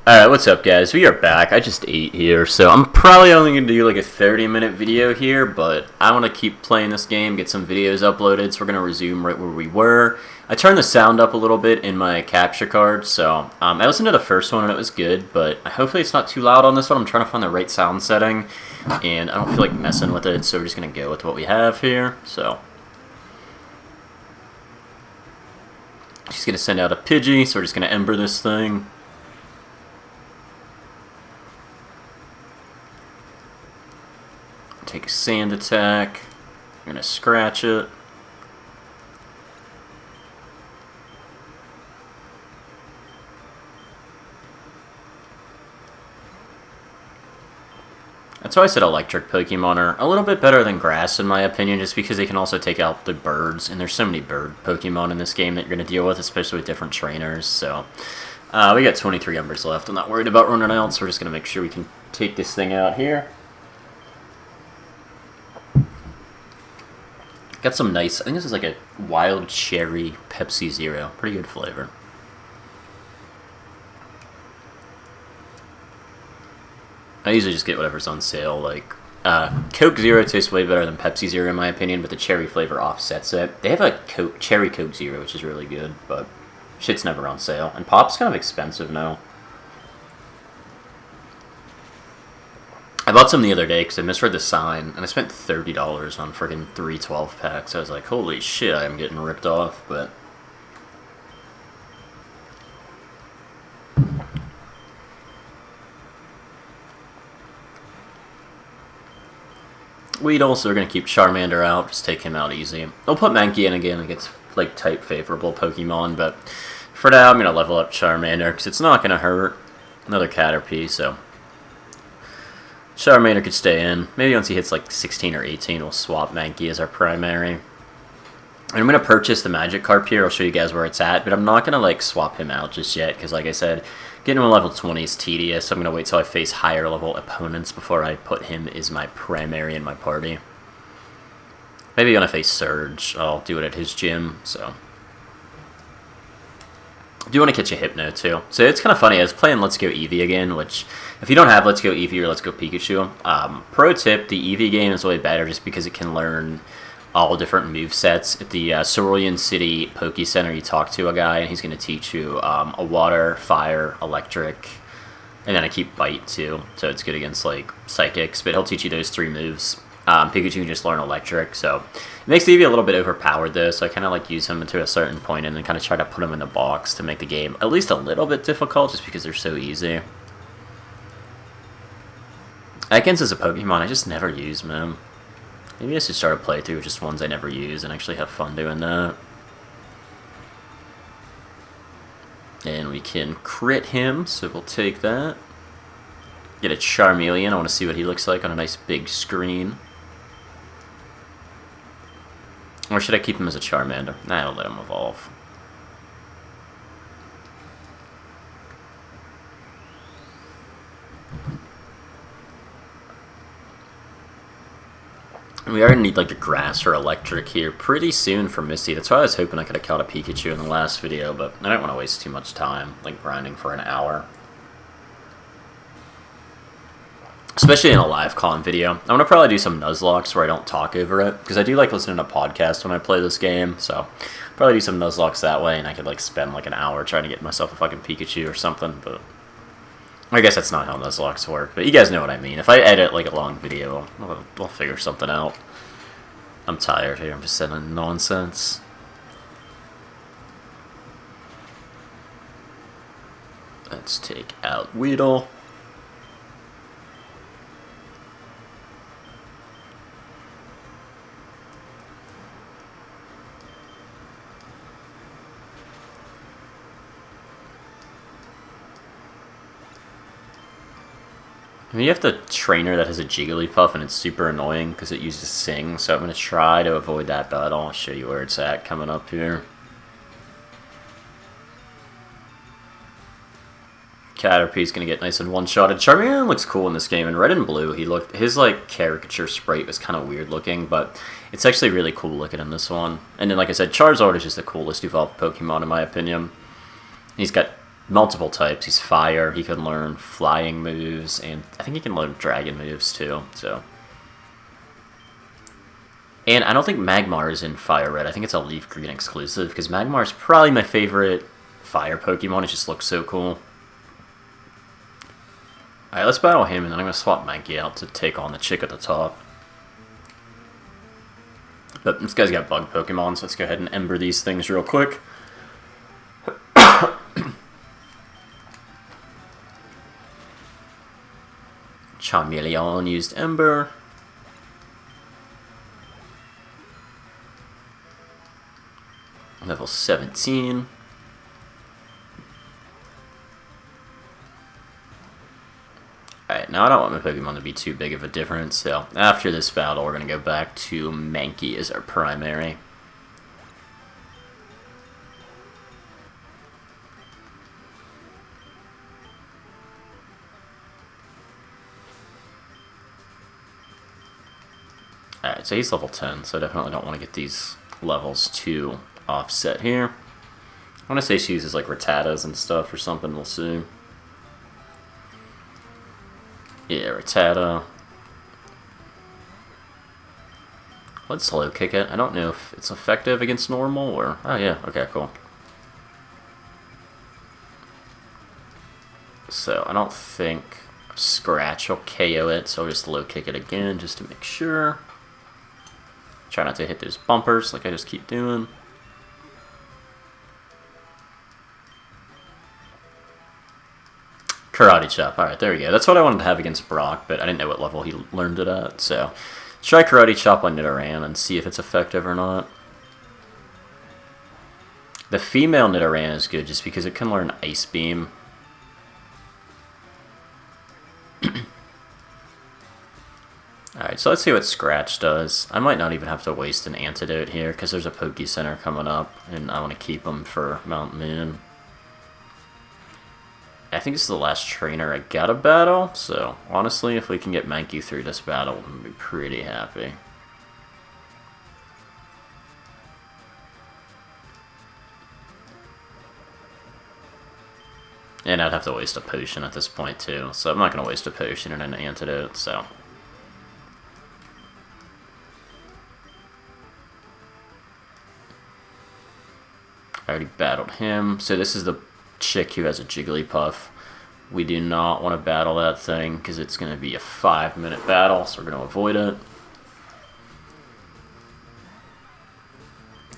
Alright, what's up guys? We are back. I just ate here, so I'm probably only going to do like a 30-minute video here, but I want to keep playing this game, get some videos uploaded, so we're going to resume right where we were. I turned the sound up a little bit in my capture card, so I listened to the first one and it was good, but hopefully it's not too loud on this one. I'm trying to find the right sound setting, and I don't feel like messing with it, so we're just going to go with what we have here. So she's going to send out a Pidgey, so we're just going to Ember this thing. Take a sand attack. I'm gonna scratch it. That's why I said electric Pokemon are a little bit better than grass in my opinion, just because they can also take out the birds, and there's so many bird Pokemon in this game that you're gonna deal with, especially with different trainers. So we got 23 Embers left. I'm not worried about running out, so we're just gonna make sure we can take this thing out here. Got some nice, I think this is like a wild cherry Pepsi Zero. Pretty good flavor. I usually just get whatever's on sale. Like, Coke Zero tastes way better than Pepsi Zero in my opinion, but the cherry flavor offsets it. They have a cherry Coke Zero, which is really good, but shit's never on sale. And Pop's kind of expensive now. I bought some the other day because I misread the sign, and I spent $30 on friggin' 3 12-packs. I was like, holy shit, I am getting ripped off, but... We'd also are going to keep Charmander out, just take him out easy. I'll put Mankey in again against, like, type-favorable Pokemon, but for now I'm going to level up Charmander because it's not going to hurt. Another Caterpie, so... Charmander could stay in. Maybe once he hits like 16 or 18, we'll swap Mankey as our primary. And I'm going to purchase the Magikarp here. I'll show you guys where it's at, but I'm not going to like swap him out just yet, because like I said, getting him a level 20 is tedious, so I'm going to wait till I face higher level opponents before I put him as my primary in my party. Maybe when I face Surge, I'll do it at his gym, so... I do want to catch a Hypno, too. So it's kind of funny, I was playing Let's Go Eevee again, which, if you don't have Let's Go Eevee or Let's Go Pikachu, pro tip, the Eevee game is way better just because it can learn all different movesets. At the Cerulean City Poke Center, you talk to a guy, and he's going to teach you a water, fire, electric, and then I keep Bite, too. So it's good against, like, Psychics, but he'll teach you those 3 moves. Pikachu can just learn electric, so it makes Eevee a little bit overpowered though, so I kind of like use him to a certain point and then kind of try to put him in the box to make the game at least a little bit difficult just because they're so easy. Ekans is a Pokemon I just never use, man. Maybe I should start a playthrough with just ones I never use and actually have fun doing that. And we can crit him, so we'll take that. Get a Charmeleon, I want to see what he looks like on a nice big screen. Or should I keep him as a Charmander? Nah, I'll let him evolve. And we already need like the grass or electric here pretty soon for Misty. That's why I was hoping I could have caught a Pikachu in the last video, but I don't want to waste too much time, like grinding for an hour. Especially in a live con video. I'm going to probably do some Nuzlocke where I don't talk over it, because I do like listening to podcasts when I play this game, so probably do some Nuzlocke that way, and I could like spend like an hour trying to get myself a fucking Pikachu or something, but I guess that's not how Nuzlocke work, but you guys know what I mean. If I edit like a long video, I'll figure something out. I'm tired here, I'm just saying nonsense. Let's take out Weedle. I mean, you have the trainer that has a Jigglypuff, and it's super annoying because it uses Sing, so I'm going to try to avoid that battle. I'll show you where it's at coming up here. Caterpie's going to get nice and one-shotted. Charmander looks cool in this game. In red and blue, his like caricature sprite was kind of weird looking, but it's actually really cool looking in this one. And then, like I said, Charizard is just the coolest evolved Pokemon in my opinion. He's got multiple types. He's fire. He can learn flying moves, and I think he can learn dragon moves too. So, and I don't think Magmar is in FireRed. I think it's a Leaf Green exclusive because Magmar is probably my favorite fire Pokemon. It just looks so cool. Alright, let's battle him, and then I'm going to swap Mankey out to take on the chick at the top. But this guy's got bug Pokemon, so let's go ahead and Ember these things real quick. Charmeleon used Ember. Level 17. Alright, now I don't want my Pokemon to be too big of a difference, so after this battle we're going to go back to Mankey as our primary. Alright, so he's level 10, so I definitely don't want to get these levels too offset here. I want to say she uses like Rattatas and stuff or something, we'll see. Yeah, Rattata. Let's slow kick it. I don't know if it's effective against normal or... Oh yeah, okay, cool. So I don't think Scratch will KO it, so I'll just low kick it again just to make sure. Try not to hit those bumpers like I just keep doing. Karate Chop. Alright, there we go. That's what I wanted to have against Brock, but I didn't know what level he learned it at. So, try Karate Chop on Nidoran and see if it's effective or not. The female Nidoran is good just because it can learn Ice Beam. Alright, so let's see what Scratch does. I might not even have to waste an antidote here because there's a Poke Center coming up and I want to keep them for Mount Moon. I think this is the last trainer I gotta battle, so honestly, if we can get Mankey through this battle, I'm gonna be pretty happy. And I'd have to waste a potion at this point too, so I'm not gonna waste a potion and an antidote, so. I already battled him, so this is the chick who has a Jigglypuff. We do not want to battle that thing because it's going to be a 5-minute battle, so we're going to avoid it.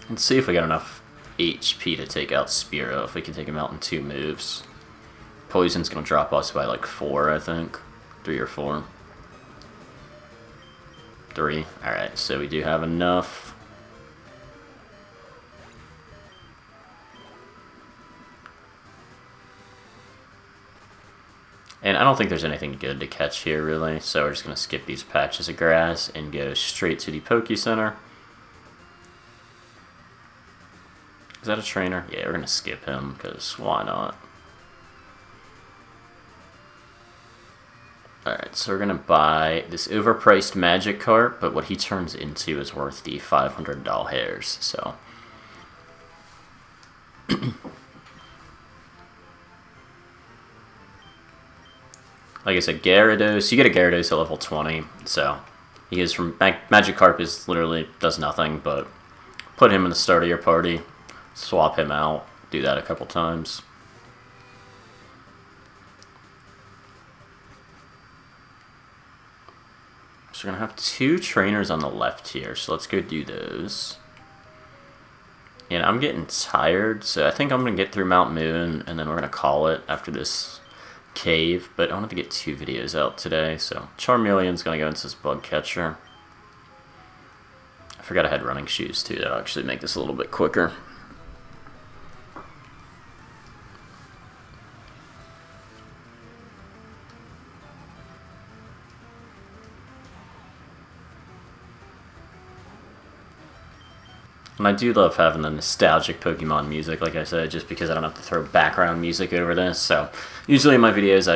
And see if we got enough HP to take out Spearow, if we can take him out in 2 moves. Poison's going to drop us by like 4, I think. 3 or 4. 3. Alright, so we do have enough. And I don't think there's anything good to catch here, really, so we're just going to skip these patches of grass and go straight to the Poke Center. Is that a trainer? Yeah, we're going to skip him, because why not? Alright, so we're going to buy this overpriced Magikarp, but what he turns into is worth the $500 hairs, so... Like I said, Gyarados, you get a Gyarados at level 20, so he is from... Magikarp is literally does nothing, but put him in the start of your party, swap him out, do that a couple times. So we're going to have 2 trainers on the left here, so let's go do those. And I'm getting tired, so I think I'm going to get through Mount Moon, and then we're going to call it after this cave, but I wanted to get 2 videos out today, so Charmeleon's going to go into this bug catcher. I forgot I had running shoes too, that'll actually make this a little bit quicker. And I do love having the nostalgic Pokemon music, like I said, just because I don't have to throw background music over this. So usually in my videos,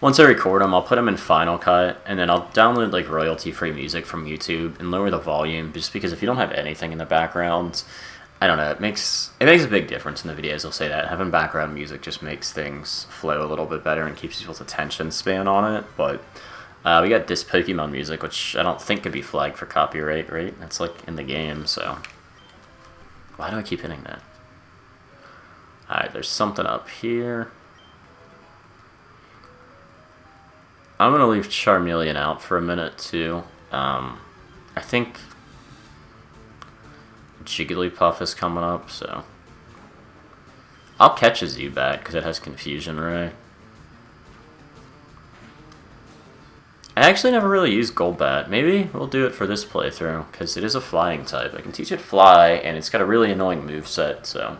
once I record them, I'll put them in Final Cut, and then I'll download like royalty-free music from YouTube and lower the volume, just because if you don't have anything in the background, I don't know. It makes a big difference in the videos. I'll say that having background music just makes things flow a little bit better and keeps people's attention span on it. But we got this Pokemon music, which I don't think could be flagged for copyright, right? That's like in the game, so why do I keep hitting that? All right, there's something up here. I'm gonna leave Charmeleon out for a minute too. I think Jigglypuff is coming up, so I'll catch a Zubat because it has Confusion Ray. I actually never really used Golbat. Maybe we'll do it for this playthrough because it is a flying type. I can teach it Fly, and it's got a really annoying moveset, so.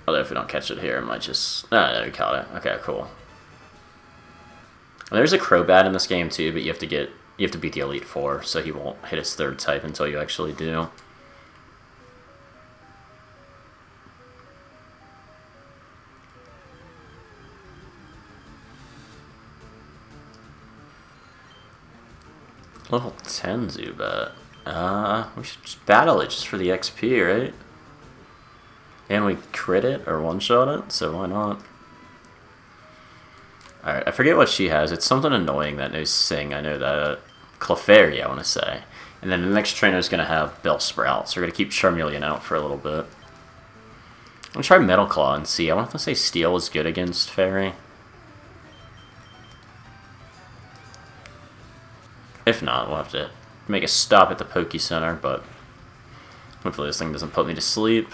Although if we don't catch it here, it might just... Ah, we caught it. Okay, cool. And there's a Crobat in this game too, but you have to beat the Elite Four, so he won't hit his third type until you actually do. Level 10 Zubat. We should just battle it just for the XP, right? And we crit it or one-shot it, so why not? Alright, I forget what she has. It's something annoying that knows Sing. I know that. Clefairy, I want to say. And then the next trainer is going to have Bellsprout, so we're going to keep Charmeleon out for a little bit. I'm going to try Metal Claw and see. I want to say Steel is good against Fairy. If not, we'll have to make a stop at the Poke Center, but hopefully this thing doesn't put me to sleep.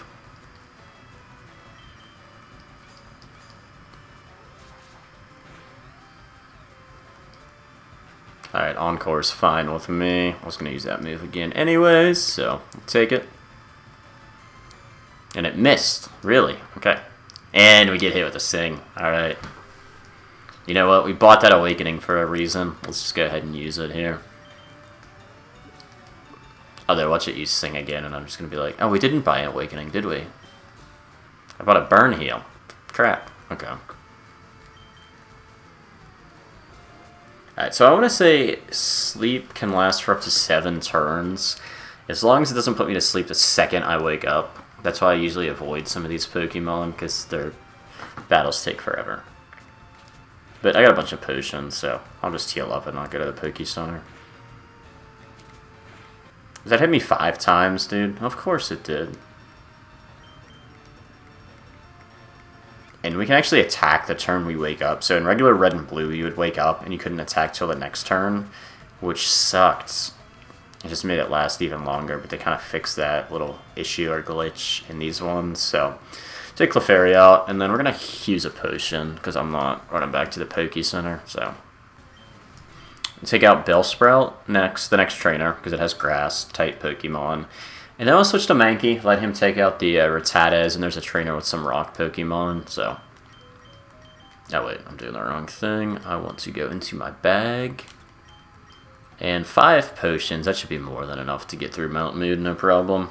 Alright, Encore is fine with me. I was going to use that move again anyways, so I'll take it. And it missed. Really? Okay. And we get hit with a Sing. Alright. You know what? We bought that Awakening for a reason. Let's just go ahead and use it here. Although, watch it use Sing again, and I'm just going to be like, oh, we didn't buy an Awakening, did we? I bought a Burn Heal. Crap. Okay. Alright, so I want to say sleep can last for up to 7 turns. As long as it doesn't put me to sleep the second I wake up. That's why I usually avoid some of these Pokemon, because their battles take forever. But I got a bunch of potions, so I'll just heal up and not go to the Poke Center. Does that hit me 5 times, dude? Of course it did. And we can actually attack the turn we wake up. So in regular Red and Blue, you would wake up and you couldn't attack till the next turn, which sucked. It just made it last even longer, but they kind of fixed that little issue or glitch in these ones. So take Clefairy out, and then we're going to use a potion because I'm not running back to the Poke Center. So take out Bellsprout next, the next trainer, because it has grass-type Pokemon. And then I'll switch to Mankey, let him take out the Rattatas, and there's a trainer with some rock Pokemon, so. Oh wait, I'm doing the wrong thing. I want to go into my bag. And 5 potions, that should be more than enough to get through Mount Mood, no problem.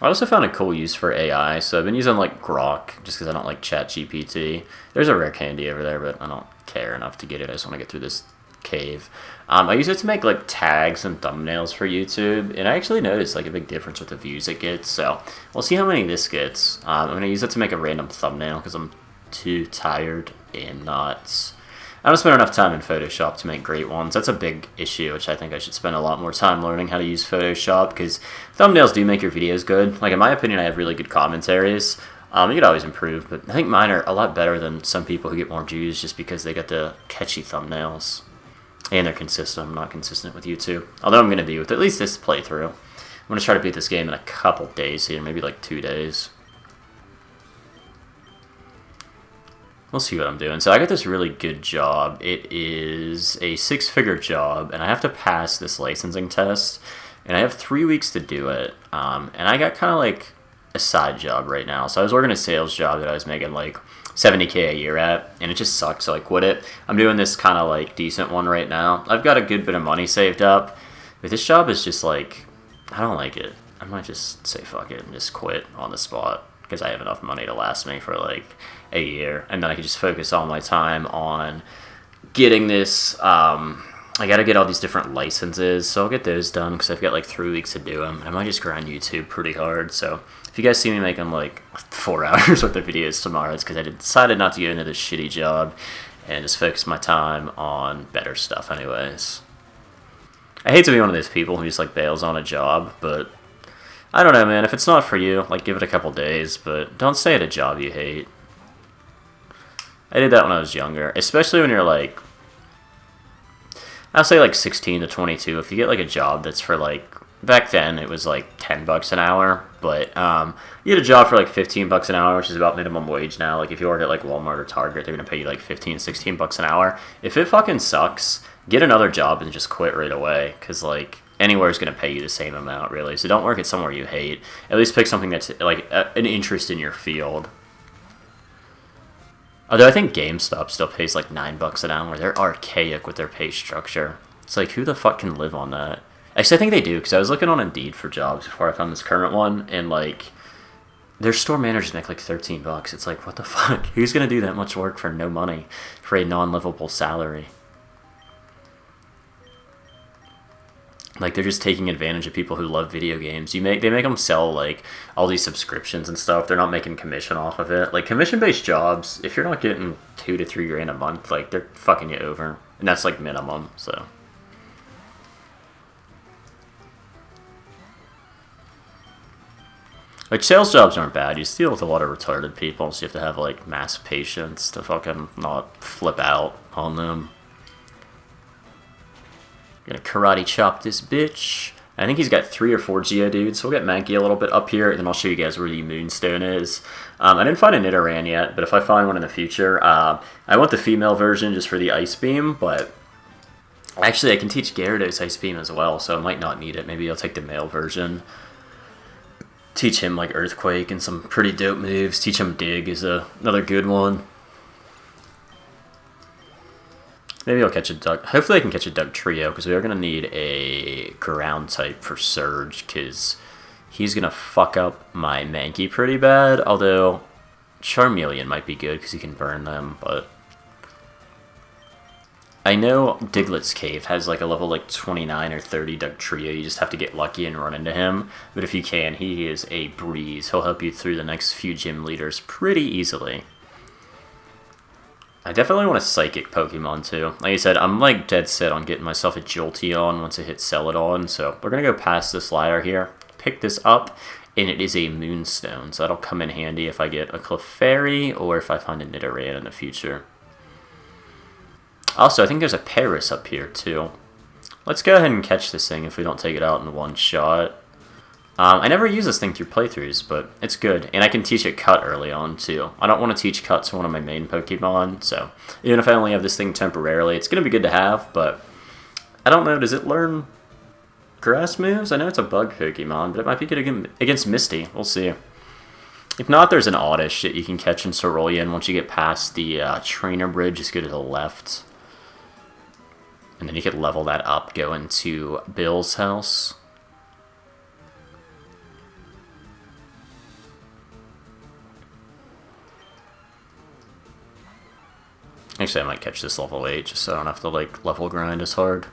I also found a cool use for AI, so I've been using like Grok, just because I don't like ChatGPT. There's a rare candy over there, but I don't care enough to get it. I just want to get through this cave. I use it to make like tags and thumbnails for YouTube, and I actually noticed like a big difference with the views it gets, so we'll see how many this gets. I'm going to use it to make a random thumbnail, because I'm too tired and not... I don't spend enough time in Photoshop to make great ones. That's a big issue, which I think I should spend a lot more time learning how to use Photoshop, because thumbnails do make your videos good. Like, in my opinion, I have really good commentaries. You could always improve, but I think mine are a lot better than some people who get more views just because they got the catchy thumbnails. And they're consistent. I'm not consistent with YouTube. Although I'm going to be with at least this playthrough. I'm going to try to beat this game in a couple days here, maybe like 2 days. We'll see what I'm doing. So I got this really good job. It is a 6-figure job, and I have to pass this licensing test. And I have 3 weeks to do it. And I got kind of like a side job right now. So I was working a sales job that I was making like $70K a year at, and it just sucks, so I quit it. I'm doing this kind of like decent one right now. I've got a good bit of money saved up, but this job is just like, I don't like it. I might just say fuck it and just quit on the spot, because I have enough money to last me for like a year, and then I can just focus all my time on getting this. I gotta get all these different licenses, so I'll get those done because I've got like 3 weeks to do them. And I might just grind YouTube pretty hard. So if you guys see me making like 4 hours worth of videos tomorrow, it's because I decided not to get into this shitty job and just focus my time on better stuff anyways. I hate to be one of those people who just like bails on a job, but I don't know, man. If it's not for you, like give it a couple days, but don't stay at a job you hate. I did that when I was younger, especially when you're like, I'll say like 16 to 22. If you get like a job that's for like, back then it was like $10 an hour, but you get a job for like $15 an hour, which is about minimum wage now. Like if you work at like Walmart or Target, they're gonna pay you like 15, 16 bucks an hour. If it fucking sucks, get another job and just quit right away, because like anywhere is gonna pay you the same amount really. So don't work at somewhere you hate. At least pick something that's like an interest in your field. Although I think GameStop still pays like $9 an hour. They're archaic with their pay structure. It's like, who the fuck can live on that? Actually, I think they do, because I was looking on Indeed for jobs before I found this current one, and like, their store managers make like 13 bucks. It's like, what the fuck? Who's gonna do that much work for no money, for a non-livable salary? Like, they're just taking advantage of people who love video games. They make them sell, like, all these subscriptions and stuff. They're not making commission off of it. Like, commission-based jobs, if you're not getting $2 to $3 grand a month, like, they're fucking you over. And that's, like, minimum, so. Like, sales jobs aren't bad. You deal with a lot of retarded people, so you have to have, like, mass patience to fucking not flip out on them. Gonna karate chop this bitch. I think he's got 3 or 4 Geodudes, so we'll get Mankey a little bit up here, and then I'll show you guys where the Moonstone is. I didn't find a Nidoran yet, but if I find one in the future, I want the female version just for the Ice Beam, but actually I can teach Gyarados Ice Beam as well, so I might not need it. Maybe I'll take the male version. Teach him like Earthquake and some pretty dope moves. Teach him Dig is another good one. Maybe I'll catch a Duck. Hopefully I can catch a Duck Trio, because we are going to need a ground type for Surge, because he's going to fuck up my Mankey pretty bad. Although Charmeleon might be good, because he can burn them, but I know Diglett's Cave has like a level like 29 or 30 Duck Trio. You just have to get lucky and run into him. But if you can, he is a breeze. He'll help you through the next few gym leaders pretty easily. I definitely want a Psychic Pokemon too. Like I said, I'm like dead set on getting myself a Jolteon once I hit Celadon. So we're going to go past this ladder here, pick this up, and it is a Moonstone. So that'll come in handy if I get a Clefairy or if I find a Nidoran in the future. Also, I think there's a Paris up here too. Let's go ahead and catch this thing if we don't take it out in one shot. I never use this thing through playthroughs, but it's good. And I can teach it Cut early on, too. I don't want to teach Cut to one of my main Pokemon, so even if I only have this thing temporarily, it's going to be good to have, but I don't know, does it learn grass moves? I know it's a bug Pokemon, but it might be good against Misty. We'll see. If not, there's an Oddish that you can catch in Cerulean. Once you get past the trainer bridge, just go to the left. And then you can level that up, go into Bill's house. Actually, I might catch this level 8, just so I don't have to, like, level grind as hard.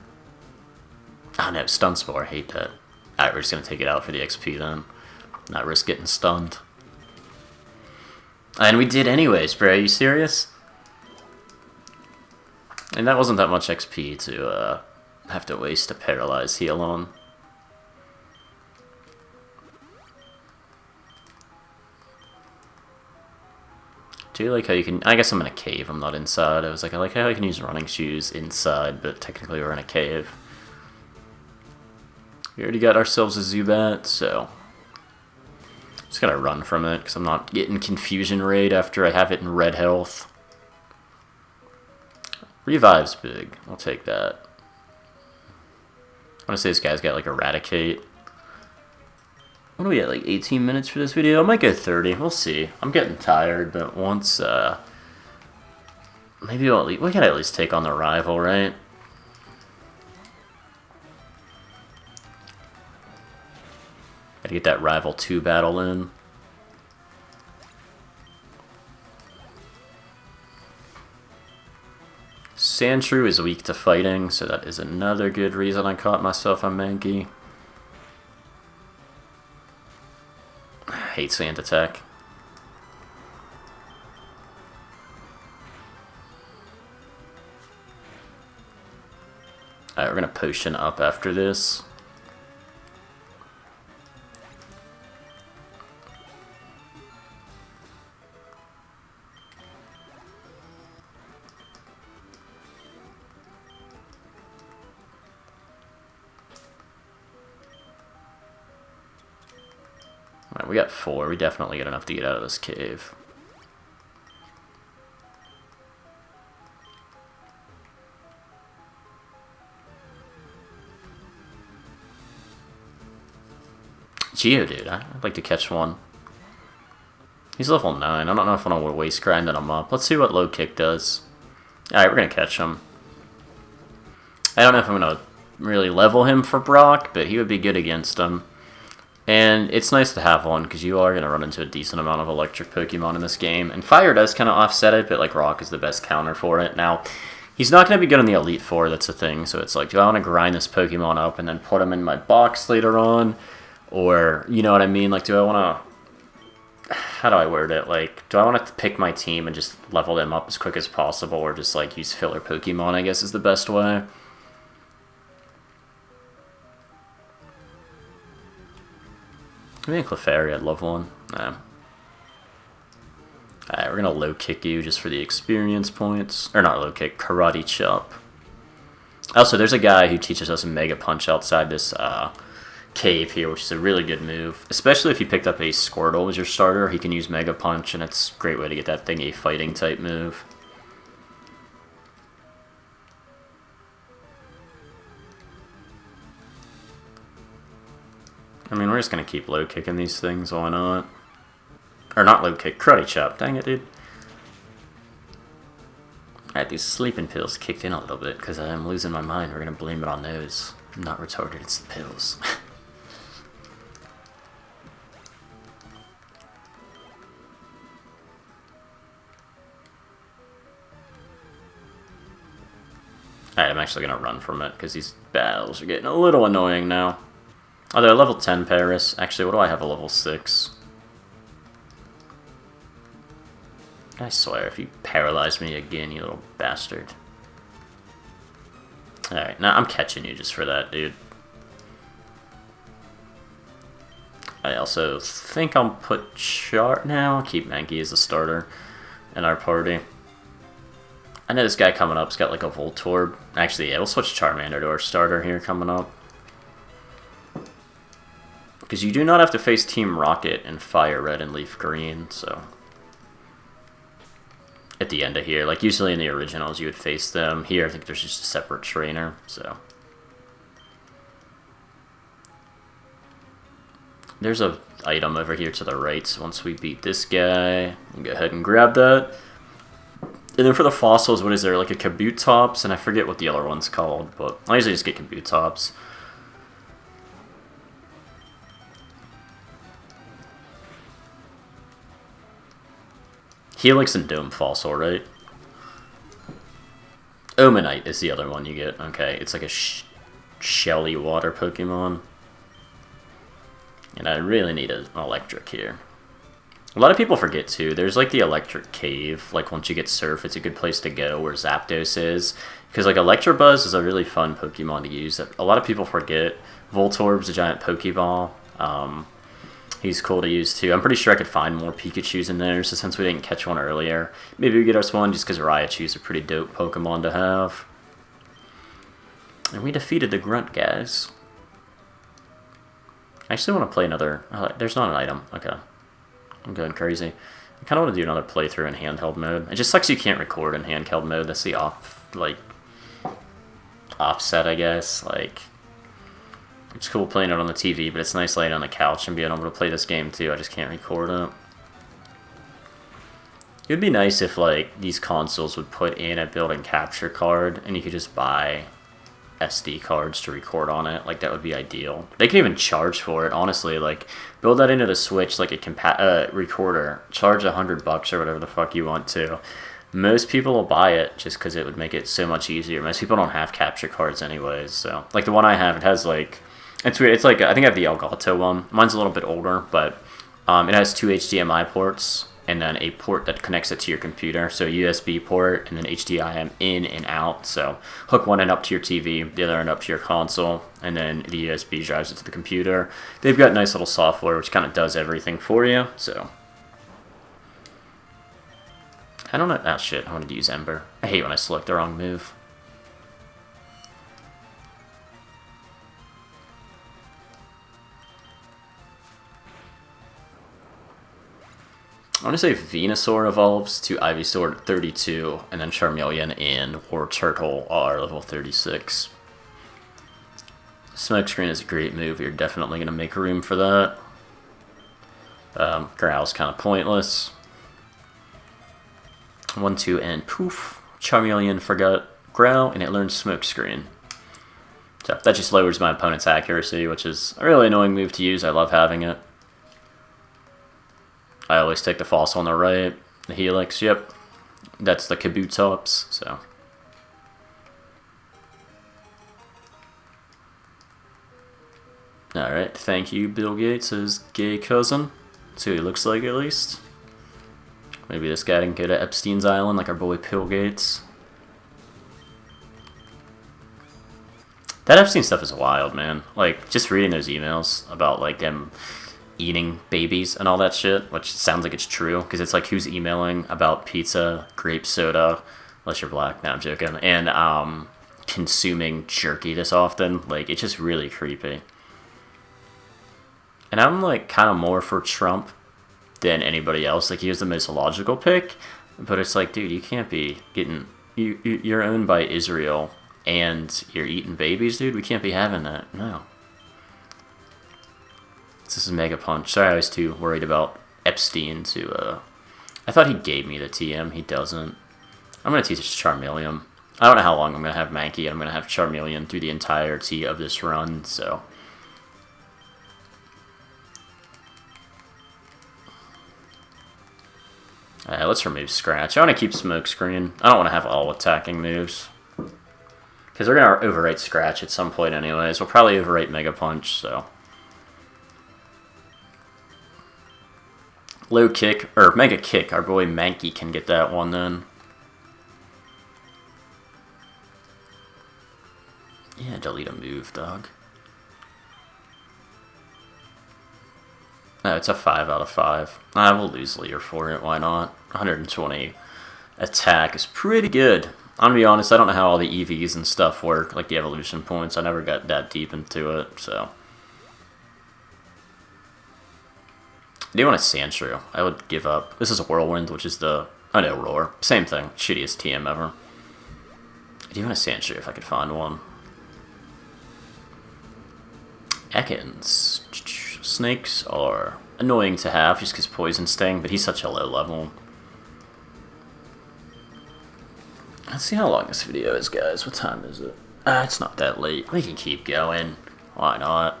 Oh no, Stun Spore, I hate that. Alright, we're just gonna take it out for the XP then. Not risk getting stunned. And we did anyways, bro, are you serious? And that wasn't that much XP to, have to waste a Paralyze heal on. Do you like how you can... I guess I'm in a cave, I'm not inside. I was like, I like how I can use running shoes inside, but technically we're in a cave. We already got ourselves a Zubat, so... Just gotta run from it, because I'm not getting Confusion Raid after I have it in red health. Revive's big. I'll take that. I want to say this guy's got, like, Eradicate. What do we at, like 18 minutes for this video? I might go 30. We'll see. I'm getting tired, but once, maybe we can at least take on the rival, right? Gotta get that rival 2 battle in. Sandshrew is weak to fighting, so that is another good reason I caught myself on Mankey. I hate Sand Attack. Alright, we're gonna potion up after this. Alright, we got 4. We definitely get enough to get out of this cave. Geodude, I'd like to catch one. He's level 9. I don't know if I want to waste grinding him up. Let's see what low kick does. Alright, we're going to catch him. I don't know if I'm going to really level him for Brock, but he would be good against him. And it's nice to have one, because you are going to run into a decent amount of electric Pokemon in this game. And Fire does kind of offset it, but like Rock is the best counter for it. Now, he's not going to be good in the Elite Four, that's the thing. So it's like, do I want to grind this Pokemon up and then put him in my box later on? Or, you know what I mean? Like, do I want to... How do I word it? Like, do I want to pick my team and just level them up as quick as possible? Or just, like, use filler Pokemon, I guess, is the best way. I mean, Clefairy, I'd love one. Nah. Alright, we're gonna low kick you just for the experience points. Or not low kick, Karate Chop. Also, there's a guy who teaches us Mega Punch outside this cave here, which is a really good move. Especially if you picked up a Squirtle as your starter, he can use Mega Punch, and it's a great way to get that thing a fighting type move. I mean, we're just going to keep low kicking these things, why not? Or not low kick, Karate Chop, dang it, dude. Alright, these sleeping pills kicked in a little bit because I'm losing my mind. We're going to blame it on those. I'm not retarded, it's the pills. Alright, I'm actually going to run from it because these battles are getting a little annoying now. Oh, they're level 10 Paris. Actually, what do I have a level 6? I swear, if you paralyze me again, you little bastard. Alright, now I'm catching you just for that, dude. I also think I'll put I'll keep Mankey as a starter in our party. I know this guy coming up's got like a Voltorb. Actually, yeah, we'll switch Charmander to our starter here coming up. Because you do not have to face Team Rocket and FireRed and Leaf Green, so... At the end of here, like usually in the originals you would face them. Here I think there's just a separate trainer, so... There's a item over here to the right, so once we beat this guy, we'll go ahead and grab that. And then for the fossils, what is there, like a Kabutops? And I forget what the other one's called, but I usually just get Kabutops. Helix and Dome Fossil, right? Omanite is the other one you get. Okay, it's like a shelly water Pokemon. And I really need an electric here. A lot of people forget too, there's like the electric cave, like once you get Surf, it's a good place to go where Zapdos is. Because like Electabuzz is a really fun Pokemon to use that a lot of people forget. Voltorb's a giant Pokeball. He's cool to use too. I'm pretty sure I could find more Pikachus in there, so since we didn't catch one earlier, maybe we get us one just because Raichu's a pretty dope Pokemon to have. And we defeated the Grunt guys. I actually want to play another... Oh, there's not an item. Okay. I'm going crazy. I kind of want to do another playthrough in handheld mode. It just sucks you can't record in handheld mode. That's the offset, I guess. Like... It's cool playing it on the TV, but it's nice laying on the couch and being able to play this game too. I just can't record it. It would be nice if like these consoles would put in a built-in capture card and you could just buy SD cards to record on it. Like that would be ideal. They can even charge for it, honestly. Like build that into the Switch like a recorder. Charge $100 or whatever the fuck you want to. Most people will buy it just because it would make it so much easier. Most people don't have capture cards anyways, so like the one I have, it has like it's weird. It's like I think I have the Elgato one. Mine's a little bit older, but it has 2 HDMI ports and then a port that connects it to your computer. So a USB port and then HDMI in and out. So hook one end up to your TV, the other end up to your console, and then the USB drives it to the computer. They've got nice little software which kind of does everything for you. So I don't know. Oh shit! I wanted to use Ember. I hate when I select the wrong move. I want to say Venusaur evolves to Ivysaur at 32, and then Charmeleon and War Turtle are level 36. Smokescreen is a great move. You're definitely going to make room for that. Growl's kind of pointless. 1, 2, and poof. Charmeleon forgot Growl, and it learns Smokescreen. So that just lowers my opponent's accuracy, which is a really annoying move to use. I love having it. I always take the fossil on the right, the Helix, yep. That's the Kabutops, so. Alright, thank you, Bill Gates, his gay cousin. That's who he looks like, at least. Maybe this guy can go to Epstein's Island like our boy Bill Gates. That Epstein stuff is wild, man. Like, just reading those emails about, like, them eating babies and all that shit, which sounds like it's true, because it's like who's emailing about pizza, grape soda, unless you're black, no, I'm joking, and consuming jerky this often. Like, it's just really creepy. And I'm like kind of more for Trump than anybody else. Like, he was the most logical pick, but it's like, dude, you can't be getting, you're owned by Israel and you're eating babies, dude. We can't be having that. No. This is Mega Punch. Sorry, I was too worried about Epstein to, I thought he gave me the TM. He doesn't. I'm going to teach Charmeleon. I don't know how long I'm going to have Mankey, and I'm going to have Charmeleon through the entirety of this run, so. Alright, let's remove Scratch. I want to keep Smokescreen. I don't want to have all attacking moves. Because we're going to overwrite Scratch at some point anyways. We'll probably overwrite Mega Punch, so. Low kick, or Mega Kick, our boy Mankey can get that one then. Yeah, delete a move, dog. Oh, it's a 5 out of 5. I will lose Leer for it, why not? 120 attack is pretty good. I'm gonna be honest, I don't know how all the EVs and stuff work, like the evolution points. I never got that deep into it, so. I do want a Sandshrew. I would give up. This is a Whirlwind, which is the... Oh no, Roar. Same thing. Shittiest TM ever. I do want a Sandshrew if I could find one. Ekans. Snakes are annoying to have just because Poison Sting, but he's such a low level. Let's see how long this video is, guys. What time is it? It's not that late. We can keep going. Why not?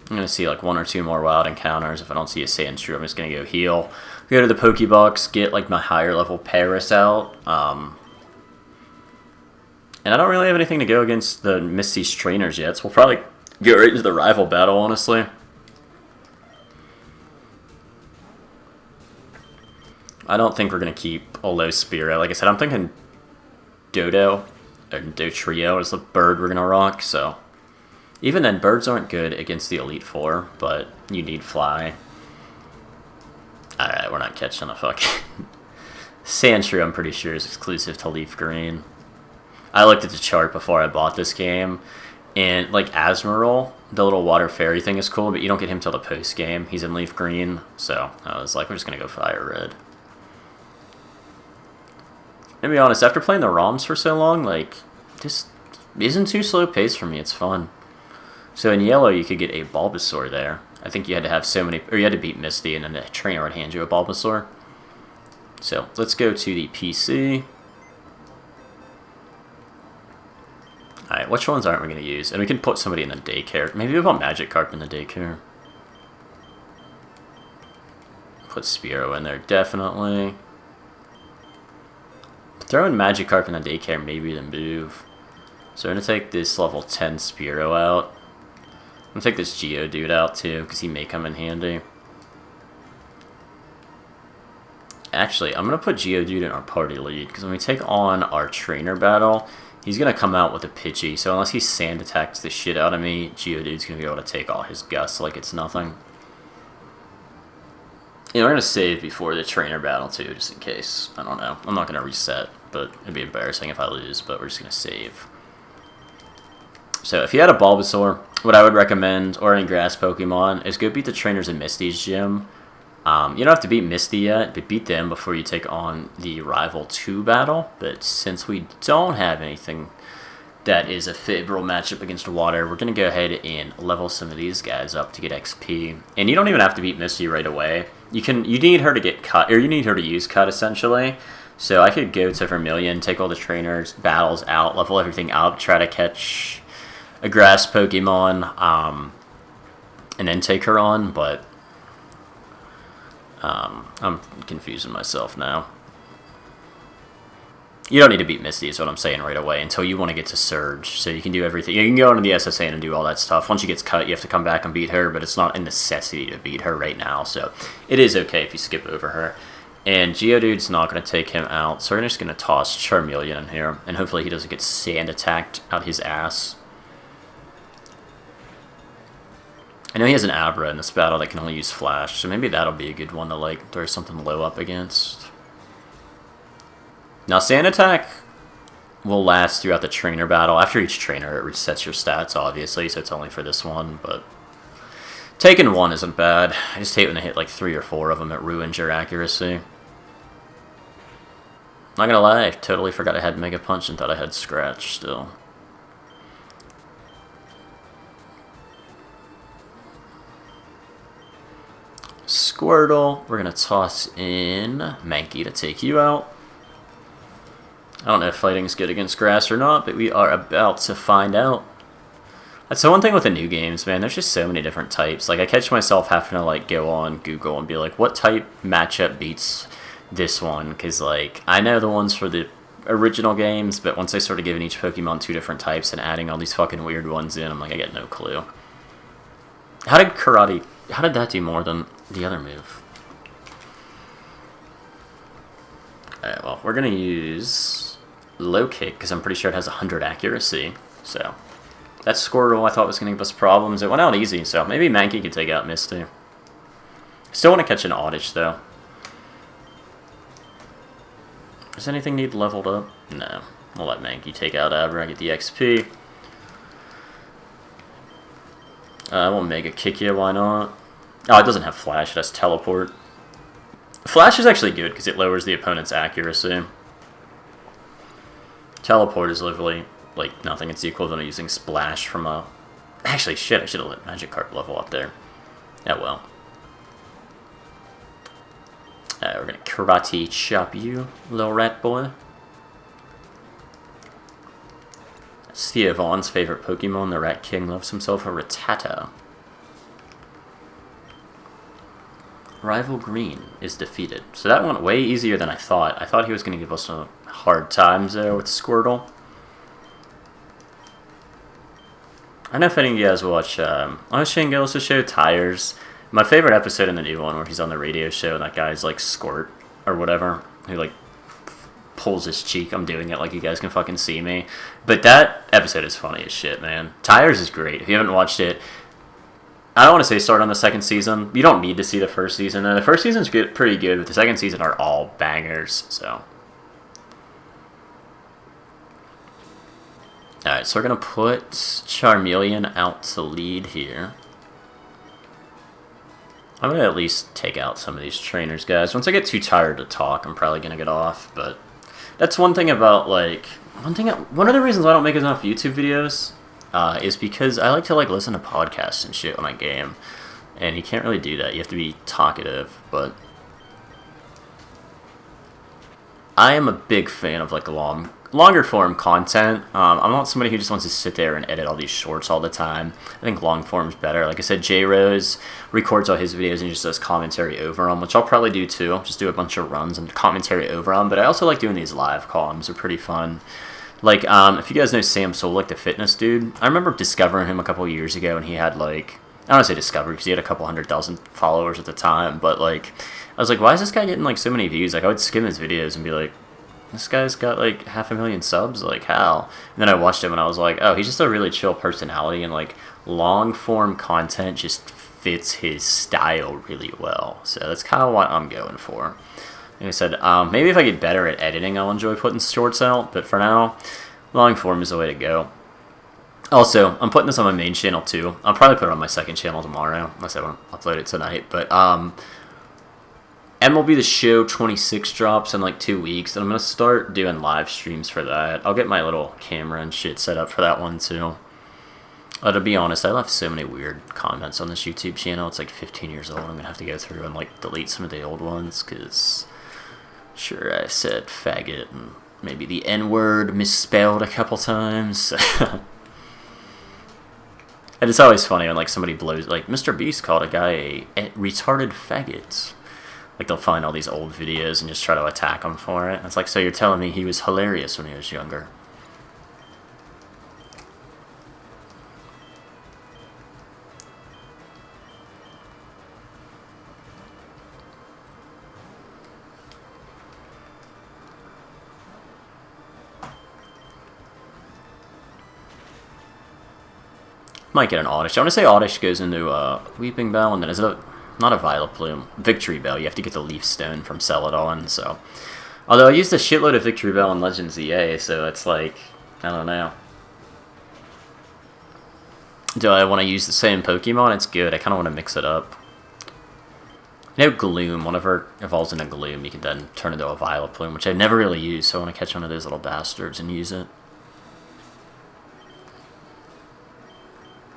I'm going to see like 1 or 2 more wild encounters. If I don't see a Sandshrew, I'm just going to go heal. Go to the Pokebox, get like my higher level Paris out. And I don't really have anything to go against the Misty's trainers yet, so we'll probably go right into the rival battle, honestly. I don't think we're going to keep a low Spearow. Like I said, I'm thinking Dodo, or Dotrio is the bird we're going to rock, so... Even then, birds aren't good against the Elite Four, but you need Fly. Alright, we're not catching a fucking... Sandshrew, I'm pretty sure, is exclusive to Leaf Green. I looked at the chart before I bought this game, and, like, Azumarill, the little water fairy thing is cool, but you don't get him till the post-game. He's in Leaf Green, so I was like, we're just gonna go FireRed. To be honest, after playing the ROMs for so long, like, this isn't too slow paced for me, it's fun. So in yellow, you could get a Bulbasaur there. I think you had to have so many, or you had to beat Misty, and then the trainer would hand you a Bulbasaur. So let's go to the PC. Alright, which ones aren't we going to use? And we can put somebody in a daycare. Maybe we'll put Magikarp in the daycare. Put Spearow in there, definitely. Throwing Magikarp in the daycare may be the move. So we're going to take this level 10 Spearow out. I'm going to take this Geodude out too, because he may come in handy. Actually, I'm going to put Geodude in our party lead, because when we take on our trainer battle, he's going to come out with a Pidgey. So unless he sand attacks the shit out of me, Geodude's going to be able to take all his gusts like it's nothing. You know, we're going to save before the trainer battle too, just in case. I don't know. I'm not going to reset, but it'd be embarrassing if I lose, but we're just going to save. So if you had a Bulbasaur, what I would recommend, or any grass Pokemon, is go beat the trainers in Misty's gym. You don't have to beat Misty yet, but beat them before you take on the Rival 2 battle. But since we don't have anything that is a favorable matchup against water, we're going to go ahead and level some of these guys up to get XP. And you don't even have to beat Misty right away. You need her to get cut, or you need her to use cut essentially. So I could go to Vermilion, take all the trainers, battles out, level everything up, try to catch a grass Pokemon, and then take her on, but I'm confusing myself now. You don't need to beat Misty is what I'm saying right away until you want to get to Surge. So you can do everything. You can go into the SSN and do all that stuff. Once she gets cut, you have to come back and beat her, but it's not a necessity to beat her right now. So it is okay if you skip over her. And Geodude's not going to take him out, so we're just going to toss Charmeleon in here. And hopefully he doesn't get sand attacked out his ass. I know he has an Abra in this battle that can only use Flash, so maybe that'll be a good one to like throw something low up against. Now Sand Attack will last throughout the trainer battle. After each trainer it resets your stats obviously, so it's only for this one, but taking one isn't bad. I just hate when they hit like 3 or 4 of them, it ruins your accuracy. Not gonna lie, I totally forgot I had Mega Punch and thought I had Scratch still. Squirtle, we're going to toss in Mankey to take you out. I don't know if fighting is good against grass or not, but we are about to find out. That's the one thing with the new games, man. There's just so many different types. Like, I catch myself having to, like, go on Google and be like, what type matchup beats this one? Because, like, I know the ones for the original games, but once I started giving each Pokemon 2 different types and adding all these fucking weird ones in, I'm like, I get no clue. How did that do more than the other move? Alright, well, we're going to use Low Kick, because I'm pretty sure it has 100 accuracy. So, that Squirtle I thought was going to give us problems. It went out easy, so maybe Mankey could take out Misty. Still want to catch an Oddish, though. Does anything need leveled up? No. We'll let Mankey take out Abra, get the XP. We'll Mega Kick you, why not? Oh, it doesn't have Flash, it has Teleport. Flash is actually good because it lowers the opponent's accuracy. Teleport is literally like nothing. It's the equivalent of using Splash from a... Actually, shit, I should have let Magikarp level up there. Oh well. We're gonna Karate Chop you, little rat boy. That's Thea Vaughn's favorite Pokemon. The Rat King loves himself a Rattata. Rival Green is defeated. So that went way easier than I thought. I thought he was going to give us a hard time there with Squirtle. I don't know if any of you guys watch Shane Gillis' show, Tires. My favorite episode in the new one where he's on the radio show and that guy's like Squirt or whatever. Who like pulls his cheek. I'm doing it like you guys can fucking see me. But that episode is funny as shit, man. Tires is great. If you haven't watched it, I don't want to say start on the second season. You don't need to see the first season. The first season's pretty good, but the second season are all bangers, so. Alright, so we're going to put Charmeleon out to lead here. I'm going to at least take out some of these trainers, guys. Once I get too tired to talk, I'm probably going to get off, but that's one thing about, like, one of the reasons I don't make enough YouTube videos is because I like to like listen to podcasts and shit when I game, and you can't really do that. You have to be talkative, but I am a big fan of like long longer form content. I'm not somebody who just wants to sit there and edit all these shorts all the time. I think long form's better. Like I said, J Rose records all his videos and just does commentary over them, which I'll probably do too. Just do a bunch of runs and commentary over them. But I also like doing these live columns. They're pretty fun. Like, if you guys know Sam Solik, the fitness dude, I remember discovering him a couple of years ago, and he had, like, I don't want to say discovered, because he had a couple 100,000 followers at the time, but, like, I was like, why is this guy getting, like, so many views? Like, I would skim his videos and be like, this guy's got, like, 500,000 subs? Like, how? And then I watched him, and I was like, oh, he's just a really chill personality, and, like, long-form content just fits his style really well. So that's kind of what I'm going for. Like I said, maybe if I get better at editing, I'll enjoy putting shorts out, but for now, long form is the way to go. Also, I'm putting this on my main channel too. I'll probably put it on my second channel tomorrow, unless I want to upload it tonight, but MLB The Show 26 drops in like 2 weeks, and I'm going to start doing live streams for that. I'll get my little camera and shit set up for that one too. To be honest, I left so many weird comments on this YouTube channel. It's like 15 years old. I'm going to have to go through and like delete some of the old ones, because sure, I said faggot and maybe the N-word misspelled a couple times. And it's always funny when like somebody blows, like Mr. Beast called a guy a retarded faggot. Like they'll find all these old videos and just try to attack him for it. And it's like, so you're telling me he was hilarious when he was younger? Might get an Oddish. I want to say Oddish goes into Weeping Bell, and then is it not a Violet Plume? Victory Bell. You have to get the Leaf Stone from Celadon, so. Although I used a shitload of Victory Bell in Legends EA, so it's like, I don't know. Do I want to use the same Pokemon? It's good. I kind of want to mix it up. You know, Gloom. Whenever it evolves into Gloom, you can then turn into a Violet Plume, which I've never really used, so I want to catch one of those little bastards and use it.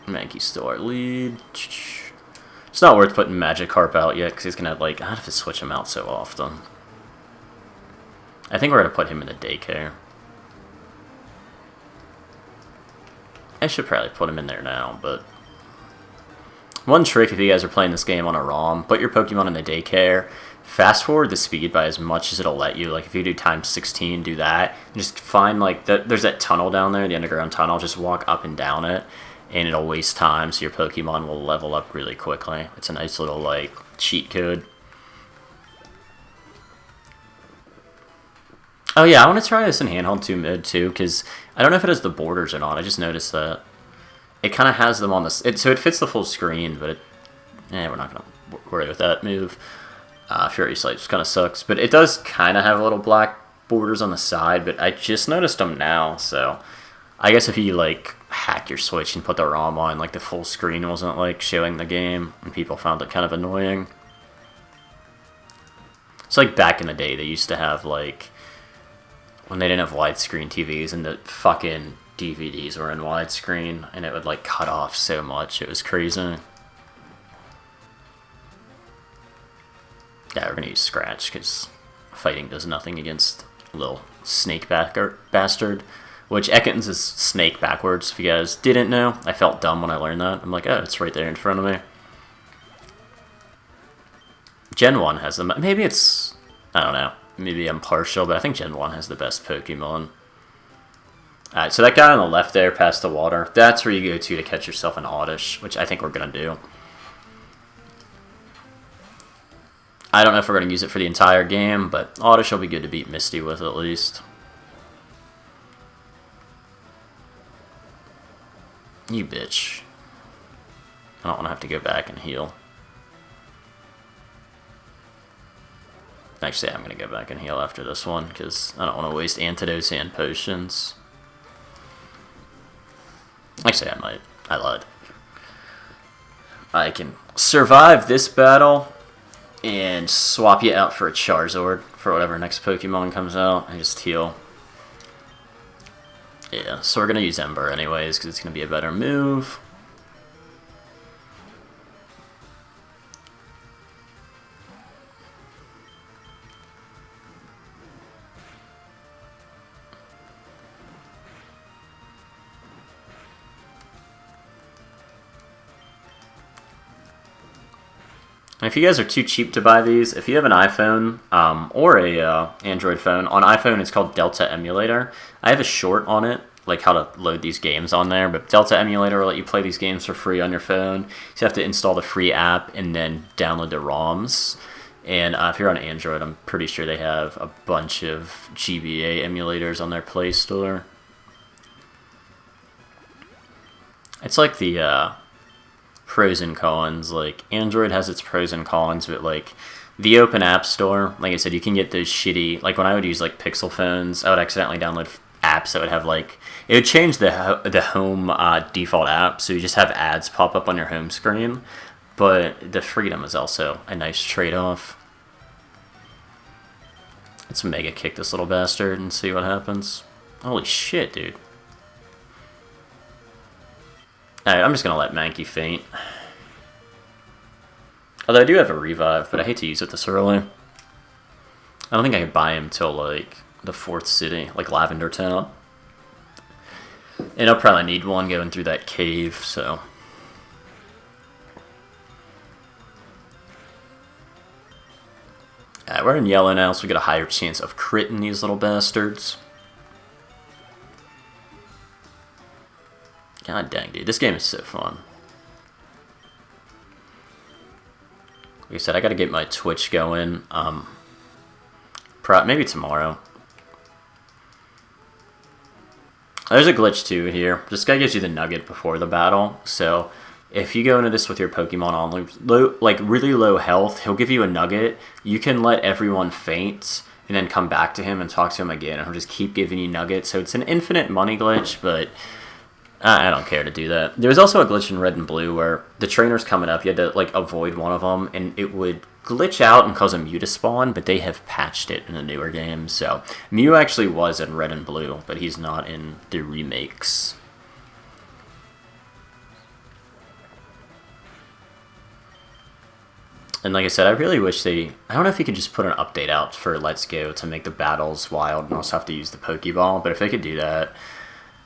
Mankey's still our lead. It's not worth putting Magikarp out yet, because he's going to, like, I have to switch him out so often. I think we're going to put him in the daycare. I should probably put him in there now, but... One trick if you guys are playing this game on a ROM, put your Pokemon in the daycare, fast forward the speed by as much as it'll let you. Like, if you do times 16, do that. And just find, like, there's that tunnel down there, the underground tunnel, just walk up and down it. And it'll waste time, so your Pokemon will level up really quickly. It's a nice little, like, cheat code. Oh yeah, I want to try this in handheld 2 mid, too, because I don't know if it has the borders or not. I just noticed that. It kind of has them on the... so it fits the full screen, but it... we're not going to worry with that move. Fury Sight just kind of sucks. But it does kind of have little black borders on the side, but I just noticed them now, so... I guess if you, like, hack your Switch and put the ROM on, like, the full screen wasn't, like, showing the game, and people found it kind of annoying. It's like back in the day, they used to have, like, when they didn't have widescreen TVs, and the fucking DVDs were in widescreen, and it would, like, cut off so much. It was crazy. Yeah, we're gonna use Scratch, because fighting does nothing against a little snake bastard. Which Ekans is snake backwards, if you guys didn't know. I felt dumb when I learned that. I'm like, oh, it's right there in front of me. Gen 1 has them. Maybe it's... I don't know. Maybe I'm partial, but I think Gen 1 has the best Pokemon. Alright, so that guy on the left there, past the water, that's where you go to catch yourself an Oddish, which I think we're going to do. I don't know if we're going to use it for the entire game, but Oddish will be good to beat Misty with at least. You bitch. I don't want to have to go back and heal. Actually, I'm going to go back and heal after this one, because I don't want to waste antidotes and potions. Actually, I might. I lied. I can survive this battle and swap you out for a Charizard for whatever next Pokemon comes out. I just heal. Yeah, so we're going to use Ember anyways, because it's going to be a better move. And if you guys are too cheap to buy these, if you have an iPhone or a Android phone, on iPhone it's called Delta Emulator. I have a short on it, like how to load these games on there, but Delta Emulator will let you play these games for free on your phone. So you have to install the free app and then download the ROMs. And if you're on Android, I'm pretty sure they have a bunch of GBA emulators on their Play Store. It's like the pros and cons. Like, Android has its pros and cons, but like the open app store, like I said, you can get those shitty, like when I would use like Pixel phones, I would accidentally download apps that would have like, it would change the home default app, so you just have ads pop up on your home screen, but the freedom is also a nice trade-off. Let's mega kick this little bastard and see what happens. Holy shit, dude. Alright, I'm just gonna let Mankey faint. Although I do have a revive, but I hate to use it this early. I don't think I can buy him till like the 4th city, like Lavender Town. And I'll probably need one going through that cave, so. Alright, we're in yellow now, so we get a higher chance of critting these little bastards. God dang, dude, this game is so fun. Like I said, I gotta get my Twitch going. Maybe tomorrow. There's a glitch too here. This guy gives you the nugget before the battle, so if you go into this with your Pokemon on really low health, he'll give you a nugget. You can let everyone faint and then come back to him and talk to him again, and he'll just keep giving you nuggets. So it's an infinite money glitch, but I don't care to do that. There was also a glitch in Red and Blue where the trainer's coming up, you had to like avoid one of them, and it would glitch out and cause a Mew to spawn, but they have patched it in the newer games. So Mew actually was in Red and Blue, but he's not in the remakes. And like I said, I really wish I don't know if you could just put an update out for Let's Go to make the battles wild and also have to use the Pokeball, but if they could do that,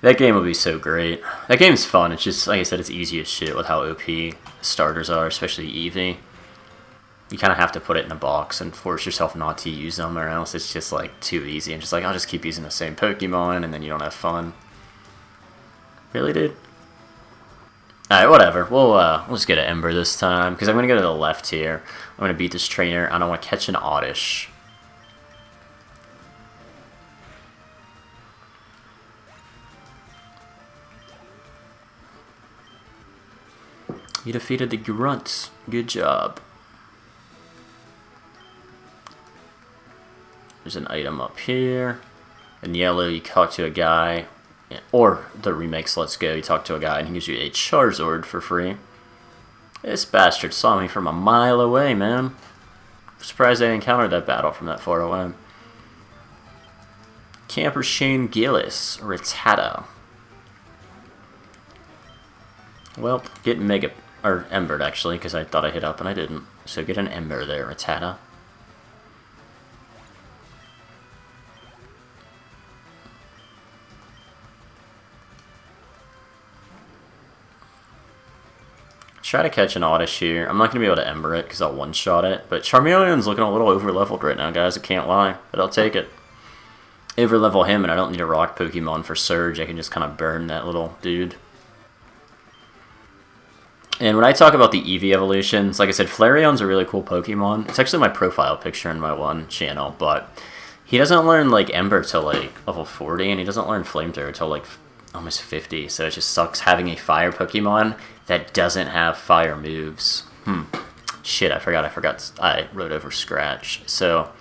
that game would be so great. That game's fun, it's just, like I said, it's easy as shit with how OP starters are, especially Eevee. You kind of have to put it in a box and force yourself not to use them, or else it's just like too easy and just like, I'll just keep using the same Pokemon and then you don't have fun. Really, dude? Alright, whatever. We'll just get an Ember this time, because I'm going to go to the left here. I'm going to beat this trainer, and I want to catch an Oddish. You defeated the Grunts. Good job. There's an item up here. In yellow, you talk to a guy. Or the remakes Let's Go, you talk to a guy and he gives you a Charizard for free. This bastard saw me from a mile away, man. I'm surprised I encountered that battle from that far away. Camper Shane Gillis, Rattata. Well, get Embered actually, because I thought I hit up and I didn't. So get an Ember there, Rattata. Try to catch an Oddish here. I'm not going to be able to Ember it because I'll one-shot it. But Charmeleon's looking a little over-leveled right now, guys. I can't lie. But I'll take it. Over-level him, and I don't need a rock Pokemon for Surge. I can just kind of burn that little dude. And when I talk about the Eevee evolutions, like I said, Flareon's a really cool Pokemon. It's actually my profile picture in my one channel. But he doesn't learn, like, Ember till, like, level 40. And he doesn't learn Flamethrower till, like, almost 50. So it just sucks having a Fire Pokemon that doesn't have fire moves. Shit, I forgot. I wrote over Scratch. So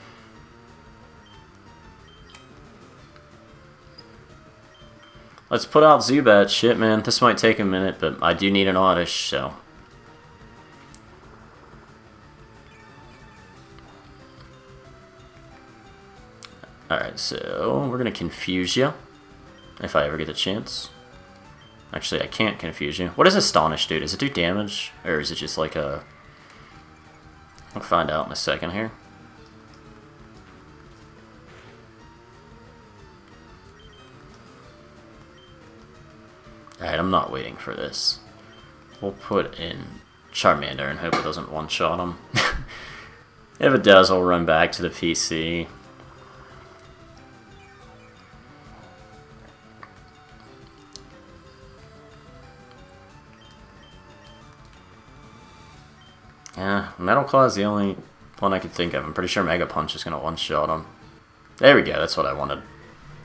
let's put out Zubat. Shit, man. This might take a minute, but I do need an Oddish, so. Alright, so we're going to confuse you. If I ever get the chance. Actually, I can't confuse you. What does Astonish do? Does it do damage? Or is it just like a... I'll find out in a second here. Alright, I'm not waiting for this. We'll put in Charmander and hope it doesn't one-shot him. If it does, I'll run back to the PC. Yeah, Metal Claw is the only one I could think of. I'm pretty sure Mega Punch is going to one-shot him. There we go, that's what I wanted.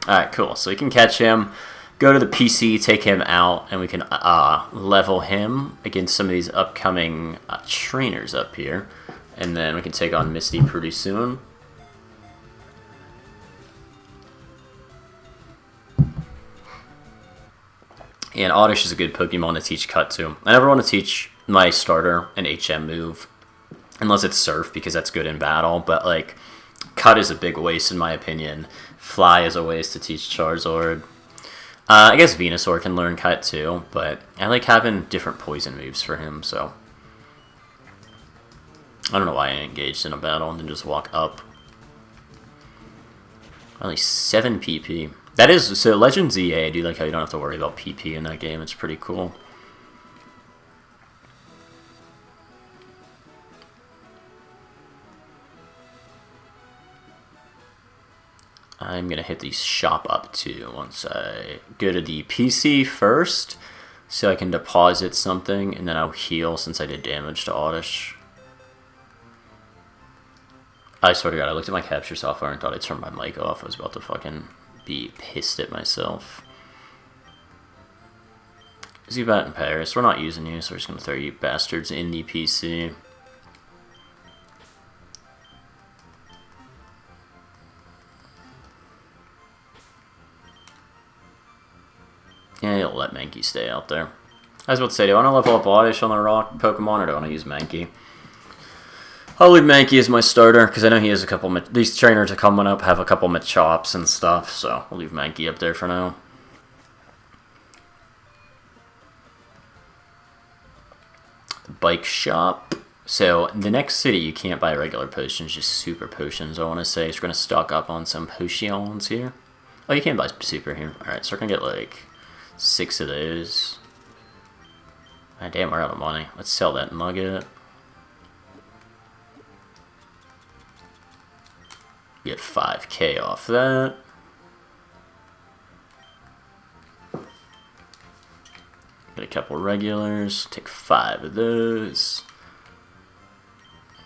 Alright, cool. So we can catch him, go to the PC, take him out, and we can level him against some of these upcoming trainers up here. And then we can take on Misty pretty soon. And Oddish is a good Pokemon to teach Cut to. I never want to teach my starter an HM move, unless it's Surf, because that's good in battle. But, like, Cut is a big waste, in my opinion. Fly is a waste to teach Charizard. I guess Venusaur can learn Cut, too. But I like having different poison moves for him, so... I don't know why I engaged in a battle and then just walk up. Only 7 PP. That is, so Legends EA, I do like how you don't have to worry about PP in that game. It's pretty cool. I'm going to hit the shop up too once I go to the PC first, so I can deposit something, and then I'll heal since I did damage to Oddish. I swear to God, I looked at my capture software and thought I turned my mic off. I was about to fucking be pissed at myself. Zubat in Paris, we're not using you, so we're just going to throw you bastards in the PC. Yeah, you'll let Mankey stay out there. I was about to say, do I want to level up Oddish on the rock Pokemon, or do I want to use Mankey? I'll leave Mankey as my starter, because I know he has a couple... These trainers are coming up have a couple Machops and stuff, so we'll leave Mankey up there for now. The bike shop. So, the next city you can't buy regular potions, just super potions, I want to say. So we're going to stock up on some potions here. Oh, you can buy super here. Alright, so we're going to get like 6 of those. Ah, damn, we're out of money. Let's sell that nugget. Get 5k off that. Get a couple regulars. Take 5 of those.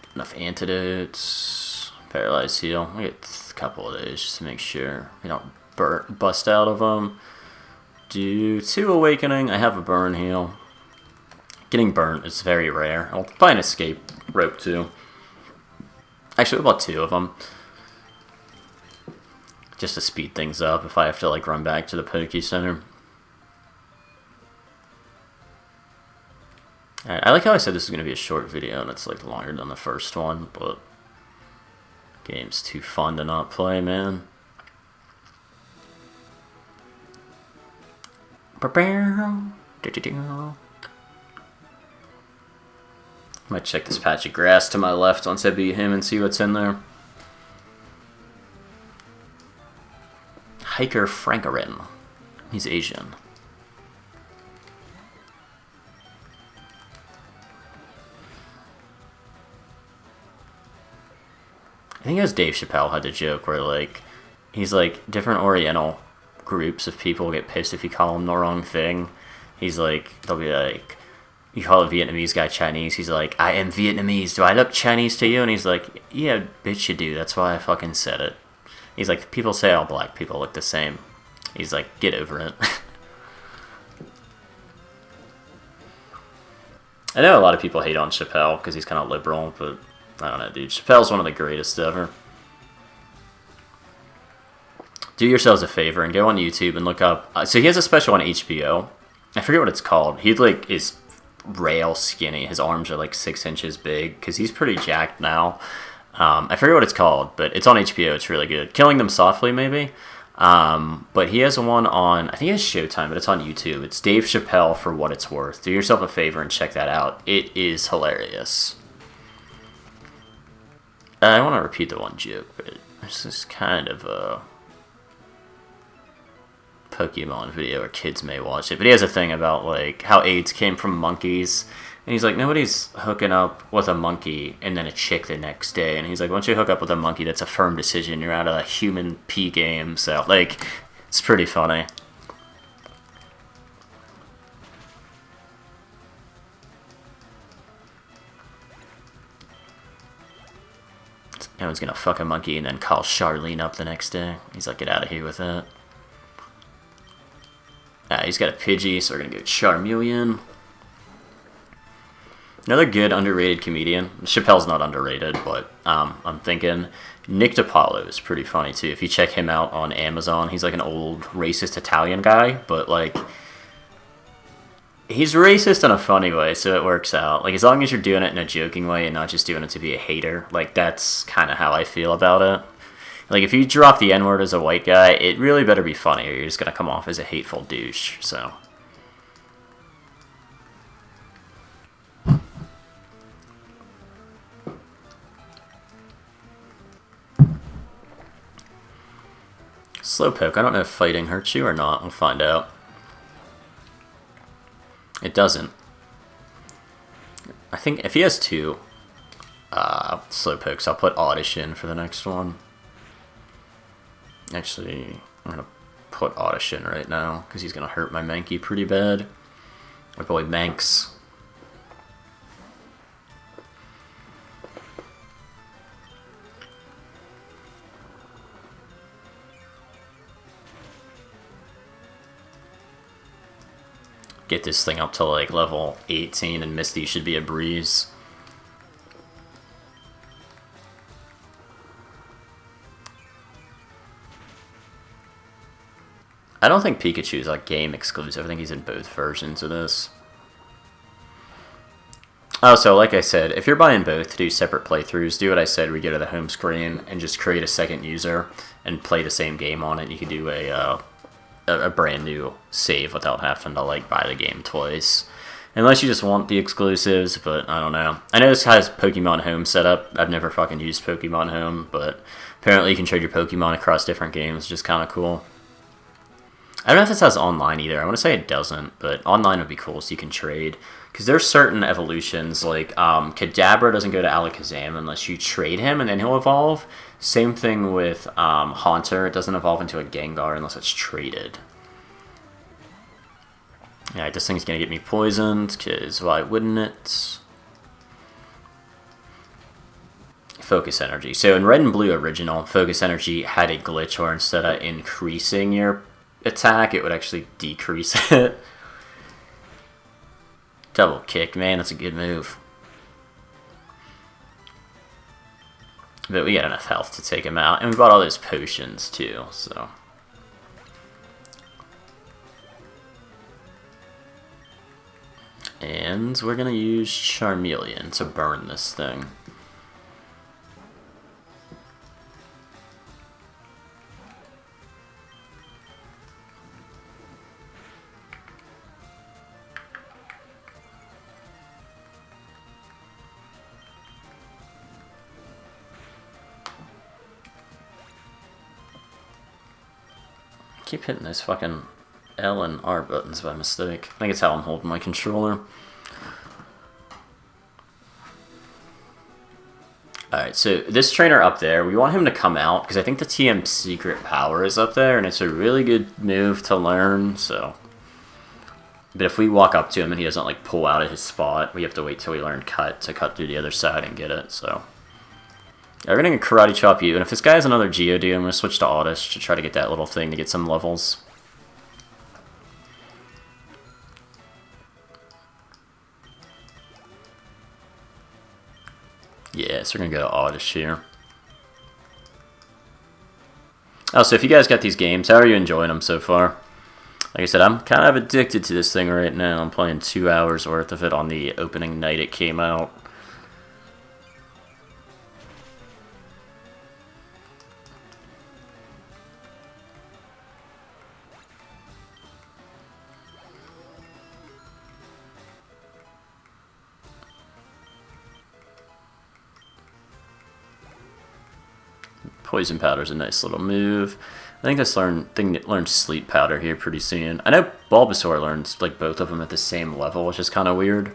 Get enough antidotes. Paralyzed heal. I'll get a couple of those just to make sure we don't bust out of them. Do 2 awakening. I have a burn heal. Getting burnt is very rare. I'll buy an escape rope too. Actually, I bought 2 of them. Just to speed things up if I have to like run back to the Poke Center. Alright, I like how I said this is going to be a short video and it's like longer than the first one, but game's too fun to not play, man. Might check this patch of grass to my left once I beat him and see what's in there. Hiker Frankerin. He's Asian. I think it was Dave Chappelle had the joke where like he's like different Oriental groups of people get pissed if you call them the wrong thing. He's like, they'll be like, you call a Vietnamese guy Chinese, he's like, I am Vietnamese, do I look Chinese to you? And he's like, yeah, bitch you do, that's why I fucking said it. He's like, people say all black people look the same. He's like, get over it. I know a lot of people hate on Chappelle because he's kind of liberal, but I don't know, dude. Chappelle's one of the greatest ever. Do yourselves a favor and go on YouTube and look up. So he has a special on HBO. I forget what it's called. He like is rail skinny. His arms are like 6 inches big because he's pretty jacked now. I forget what it's called, but it's on HBO. It's really good. Killing Them Softly, maybe. But he has one on, I think it's Showtime, but it's on YouTube. It's Dave Chappelle for what it's worth. Do yourself a favor and check that out. It is hilarious. I want to repeat the one joke, but this is kind of a Pokemon video, or kids may watch it. But he has a thing about like how AIDS came from monkeys. And he's like, nobody's hooking up with a monkey and then a chick the next day. And he's like, once you hook up with a monkey, that's a firm decision. You're out of a human P game. So, like, it's pretty funny. No one's gonna fuck a monkey and then call Charlene up the next day. He's like, get out of here with that. He's got a Pidgey, so we're gonna go Charmeleon. Another good underrated comedian. Chappelle's not underrated, but I'm thinking Nick DiPaolo is pretty funny too. If you check him out on Amazon, he's like an old racist Italian guy, but like he's racist in a funny way, so it works out. Like as long as you're doing it in a joking way and not just doing it to be a hater, like that's kind of how I feel about it. Like if you drop the N-word as a white guy, it really better be funny or you're just gonna come off as a hateful douche. So. Slowpoke, I don't know if fighting hurts you or not. We'll find out. It doesn't. I think if he has two Slowpokes, I'll put Oddish in for the next one. Actually, I'm going to put Oddish in right now because he's going to hurt my Mankey pretty bad. My boy Manx. Get this thing up to like level 18 and Misty should be a breeze. I don't think Pikachu's like game exclusive. I think he's in both versions of this. Oh, so like I said, if you're buying both to do separate playthroughs, do what I said, we go to the home screen and just create a second user and play the same game on it. You can do a brand new save without having to like buy the game twice. Unless you just want the exclusives, but I don't know. I know this has Pokemon Home set up. I've never fucking used Pokemon Home, but apparently you can trade your Pokemon across different games, which is kind of cool. I don't know if this has online either. I want to say it doesn't, but online would be cool so you can trade. Because there's certain evolutions, like Kadabra doesn't go to Alakazam unless you trade him and then he'll evolve. Same thing with Haunter. It doesn't evolve into a Gengar unless it's traded. Yeah, this thing's going to get me poisoned, because why wouldn't it? Focus Energy. So in Red and Blue Original, Focus Energy had a glitch where instead of increasing your attack, it would actually decrease it. Double kick, man, that's a good move. But we got enough health to take him out, and we bought all those potions too, so. And we're gonna use Charmeleon to burn this thing. Keep hitting those fucking L and R buttons by mistake. I think it's how I'm holding my controller. Alright, so this trainer up there, we want him to come out, because I think the TM secret power is up there, and it's a really good move to learn, so. But if we walk up to him and he doesn't, like, pull out of his spot, we have to wait till we learn Cut to cut through the other side and get it, so. Yeah, we're going to Karate Chop you, and if this guy has another Geodude, I'm going to switch to Oddish to try to get that little thing to get some levels. Yeah, so we're going to go to Oddish here. Oh, so if you guys got these games, how are you enjoying them so far? Like I said, I'm kind of addicted to this thing right now. I'm playing 2 hours worth of it on the opening night it came out. Poison Powder's a nice little move. I think this thing learns Sleep Powder here pretty soon. I know Bulbasaur learns like both of them at the same level, which is kind of weird.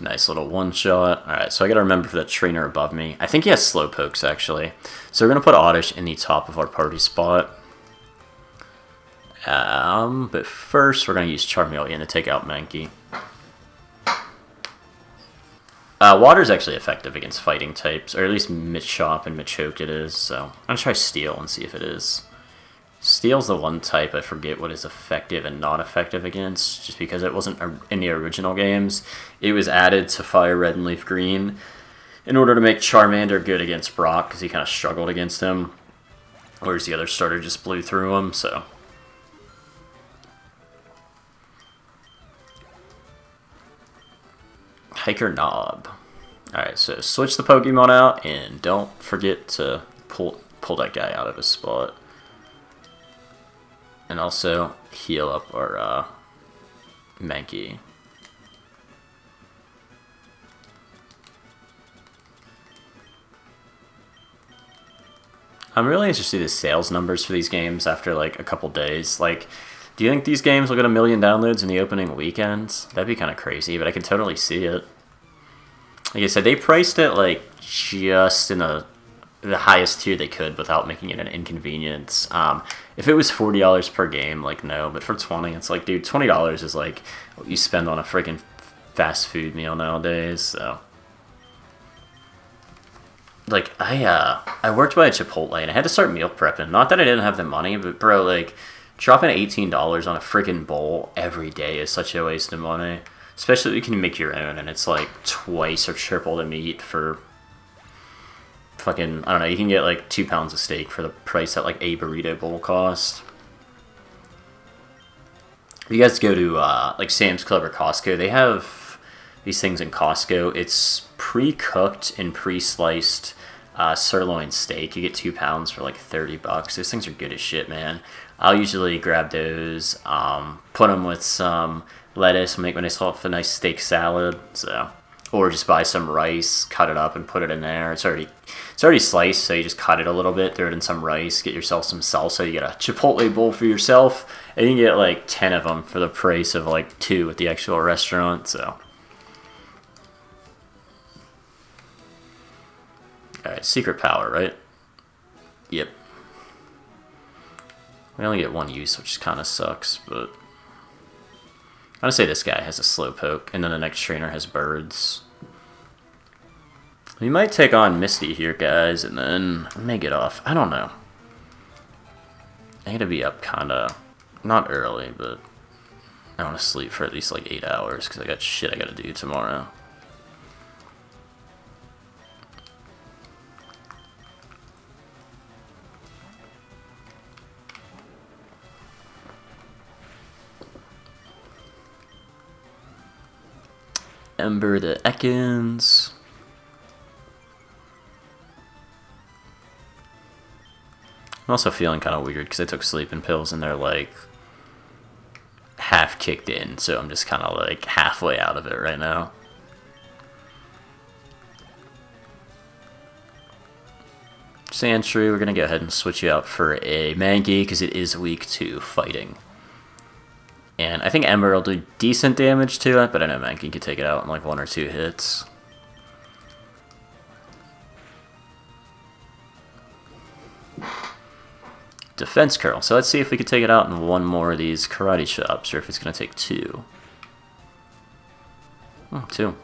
Nice little one-shot. Alright, so I gotta remember for that trainer above me. I think he has Slowpokes, actually. So we're gonna put Oddish in the top of our party spot. But first, we're gonna use Charmeleon to take out Mankey. Water's actually effective against fighting types, or at least Machop and Machoke it is, so I'm gonna try Steel and see if it is. Steel's the one type I forget what is effective and not effective against, just because it wasn't in the original games. It was added to FireRed and Leaf Green in order to make Charmander good against Brock, because he kind of struggled against him, whereas the other starter just blew through him, so... Hiker Knob. Alright, so switch the Pokemon out, and don't forget to pull that guy out of his spot. And also heal up our Mankey. I'm really interested in the sales numbers for these games after like a couple days. Like, do you think these games will get 1 million downloads in the opening weekends? That'd be kind of crazy, but I can totally see it. Like I said, they priced it like just in the highest tier they could without making it an inconvenience. If it was $40 per game, like, no, but for 20, it's like, dude, $20 is like what you spend on a freaking fast food meal nowadays, so. Like, I worked by a Chipotle, and I had to start meal prepping. Not that I didn't have the money, but, bro, like, dropping $18 on a freaking bowl every day is such a waste of money. Especially if you can make your own, and it's like twice or triple the meat for fucking, I don't know, you can get like 2 pounds of steak for the price that like a burrito bowl costs. If you guys go to like Sam's Club or Costco, they have these things in Costco. It's pre-cooked and pre-sliced sirloin steak. You get 2 pounds for like 30 bucks. Those things are good as shit, man. I'll usually grab those, put them with some lettuce, make myself a nice steak salad, so, or just buy some rice, cut it up and put it in there. It's already sliced, so you just cut it a little bit, throw it in some rice, get yourself some salsa. You get a Chipotle bowl for yourself, and you can get like 10 of them for the price of like 2 at the actual restaurant, so. Alright, secret power, right? Yep. We only get 1 use, which kind of sucks, but I'm gonna say this guy has a Slowpoke, and then the next trainer has birds. We might take on Misty here, guys, and then I may get off. I don't know. I gotta be up kinda, not early, but I want to sleep for at least like 8 hours, because I got shit I gotta do tomorrow. Ember the Ekans. I'm also feeling kind of weird because I took sleeping pills and they're like half kicked in, so I'm just kind of like halfway out of it right now. Sandshrew, we're going to go ahead and switch you out for a Mankey because it is weak to fighting. And I think Ember will do decent damage to it, but I know Mankey could take it out in like 1 or 2 hits. Defense Curl. So let's see if we could take it out in 1 more of these Karate Chops, or if it's going to take 2. Oh, 2.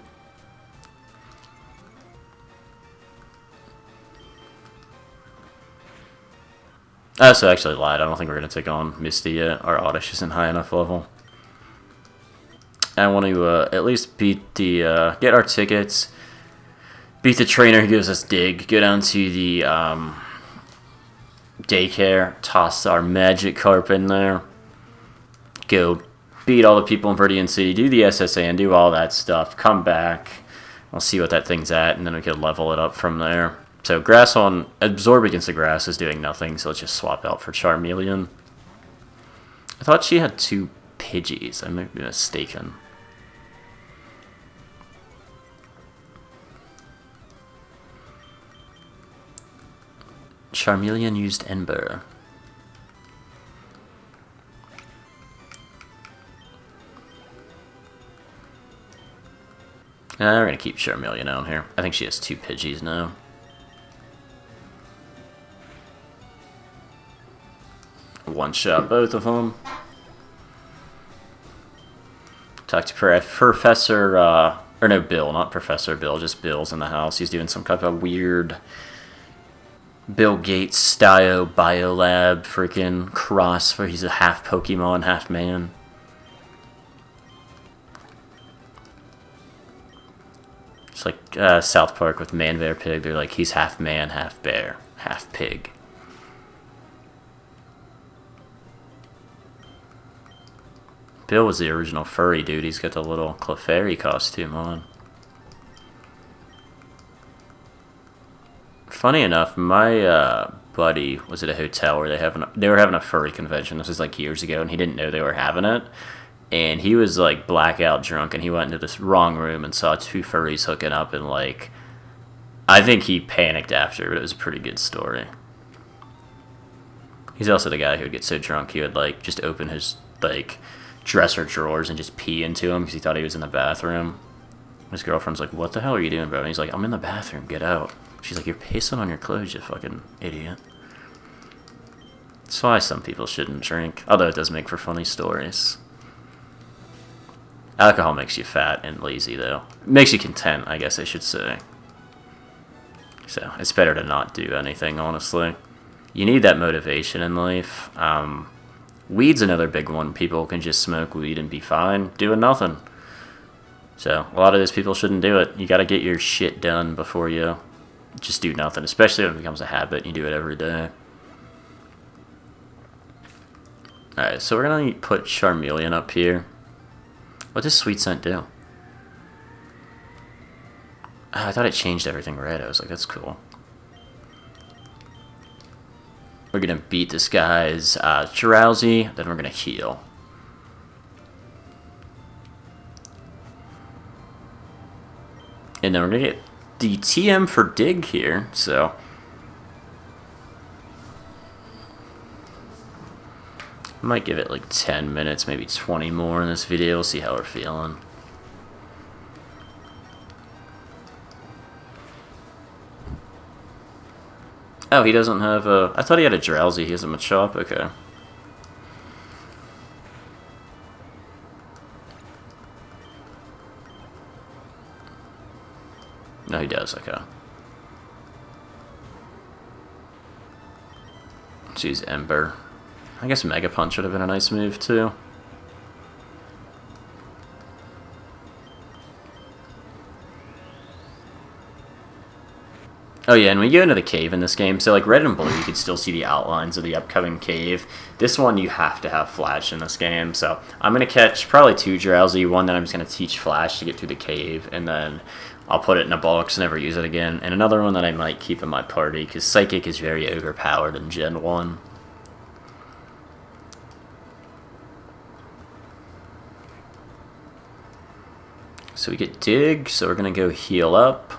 I also actually lied. I don't think we're going to take on Misty yet. Our Oddish isn't high enough level. I want to at least beat the, get our tickets, beat the trainer who gives us dig, go down to the daycare, toss our Magikarp in there, go beat all the people in Viridian City, do the SSA and do all that stuff, come back, we'll see what that thing's at, and then we can level it up from there. So grass on absorb against the grass is doing nothing, so let's just swap out for Charmeleon. I thought she had 2 Pidgeys. I might be mistaken. Charmeleon used Ember. We're going to keep Charmander on here. I think she has 2 Pidgeys now. One-shot both of them. Talk to Professor, or no, Bill, not Professor Bill, just Bill's in the house. He's doing some kind of weird Bill Gates style biolab freaking cross where he's a half Pokemon, half man. It's like South Park with Man, Bear, Pig. They're like, he's half man, half bear, half pig. Bill was the original furry dude. He's got the little Clefairy costume on. Funny enough, my buddy was at a hotel where they were having a furry convention. This was like years ago, and he didn't know they were having it. And he was like blackout drunk, and he went into this wrong room and saw 2 furries hooking up, and like, I think he panicked after, but it was a pretty good story. He's also the guy who would get so drunk he would like just open his like dresser drawers and just pee into them because he thought he was in the bathroom. His girlfriend's like, "What the hell are you doing, bro?" And he's like, "I'm in the bathroom, get out." She's like, "You're pissing on your clothes, you fucking idiot." That's why some people shouldn't drink, although it does make for funny stories. Alcohol makes you fat and lazy, though. It makes you content, I guess I should say. So, it's better to not do anything, honestly. You need that motivation in life. Weed's another big one. People can just smoke weed and be fine doing nothing. So, a lot of those people shouldn't do it. You gotta get your shit done before you just do nothing, especially when it becomes a habit and you do it every day. Alright, so we're gonna put Charmeleon up here. What does Sweet Scent do? Oh, I thought it changed everything red. I was like, that's cool. We're gonna beat this guy's Drowsy, then we're gonna heal. And then we're gonna get the TM for Dig here, so. I might give it like 10 minutes, maybe 20 more in this video. We'll see how we're feeling. Oh, he doesn't have a... I thought he had a Drowsy. He has a Machop? Okay. No, he does. Okay. Let's use Ember. I guess Mega Punch would have been a nice move, too. Oh yeah, and when you go into the cave in this game, so like Red and Blue, you can still see the outlines of the upcoming cave. This one, you have to have Flash in this game, so I'm going to catch probably 2 Drowsy, one that I'm just going to teach Flash to get through the cave, and then I'll put it in a box, never use it again, and another one that I might keep in my party, because Psychic is very overpowered in Gen 1. So we get Dig, so we're going to go heal up.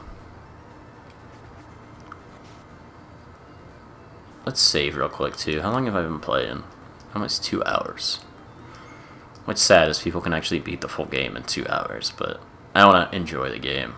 Let's save real quick, too. How long have I been playing? Almost 2 hours. What's sad is people can actually beat the full game in 2 hours, but I want to enjoy the game.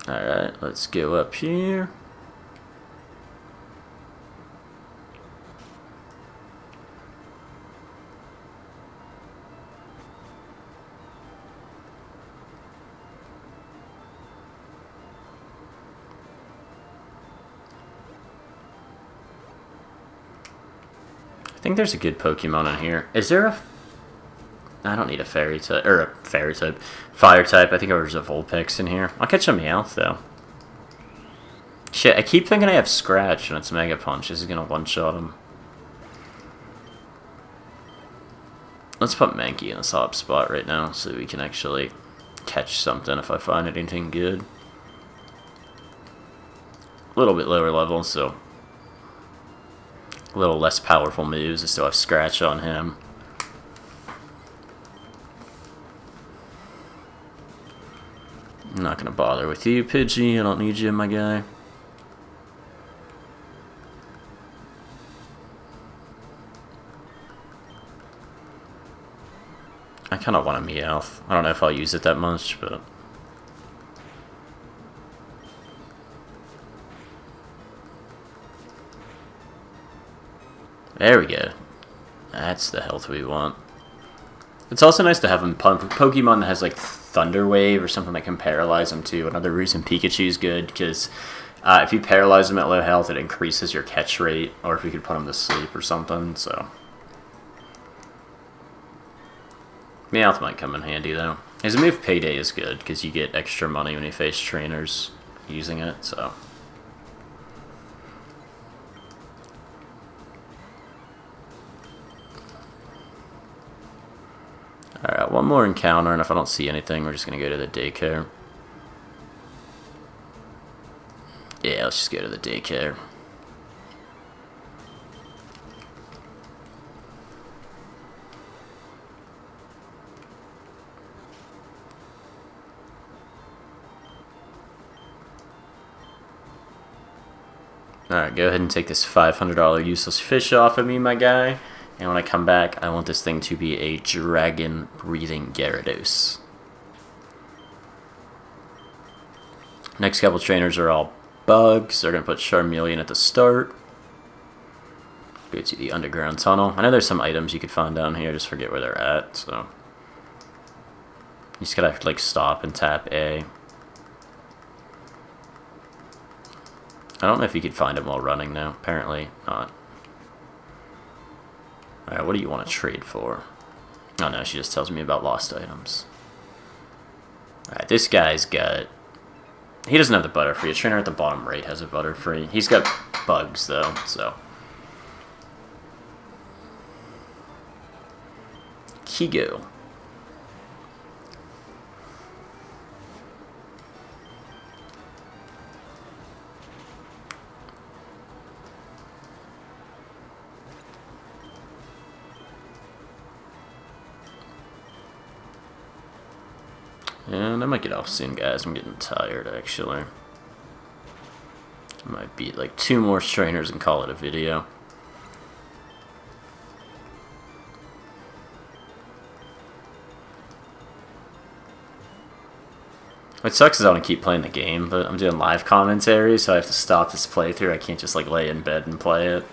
Alright, let's go up here. I think there's a good Pokemon in here. Is there a... I don't need a Fairy type, or a Fairy type. Fire type. I think there's a Vulpix in here. I'll catch a Meowth, though. Shit, I keep thinking I have Scratch, and it's Mega Punch. This is gonna one-shot him. Let's put Mankey in a top spot right now, so we can actually catch something if I find anything good. A little bit lower level, so... a little less powerful moves. I still have Scratch on him. I'm not gonna bother with you, Pidgey. I don't need you, my guy. I kind of want a Meowth. I don't know if I'll use it that much, but... There we go. That's the health we want. It's also nice to have a Pokemon that has like Thunder Wave or something that can paralyze them too. Another reason Pikachu's good, because if you paralyze them at low health, it increases your catch rate, or if you could put them to sleep or something, so... Meowth might come in handy though. His move Payday is good, because you get extra money when you face trainers using it, so... Alright, one more encounter, and if I don't see anything, we're just going to go to the daycare. Yeah, let's just go to the daycare. Alright, go ahead and take this $500 useless fish off of me, my guy. And when I come back, I want this thing to be a dragon-breathing Gyarados. Next couple trainers are all bugs. They're going to put Charmeleon at the start. Go to the underground tunnel. I know there's some items you could find down here. I just forget where they're at, so... You just gotta, like, stop and tap A. I don't know if you could find them while running, though. Apparently not. Alright, what do you want to trade for? Oh no, she just tells me about lost items. Alright, this guy's got... He doesn't have the Butterfree. A trainer at the bottom right has a Butterfree. He's got bugs, though, so... Kigo. And I might get off soon, guys. I'm getting tired, actually. I might beat like 2 more trainers and call it a video. What sucks is I want to keep playing the game, but I'm doing live commentary, so I have to stop this playthrough. I can't just like lay in bed and play it.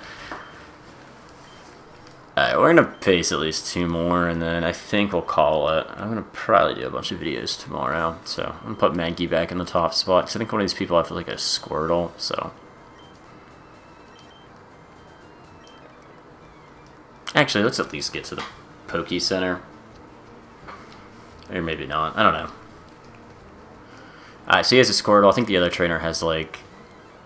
Alright, we're going to pace at least 2 more, and then I think we'll call it. I'm going to probably do a bunch of videos tomorrow, so I'm going to put Mankey back in the top spot, because I think one of these people have like a Squirtle, so... Actually, let's at least get to the Poke Center. Or maybe not, I don't know. Alright, so he has a Squirtle. I think the other trainer has like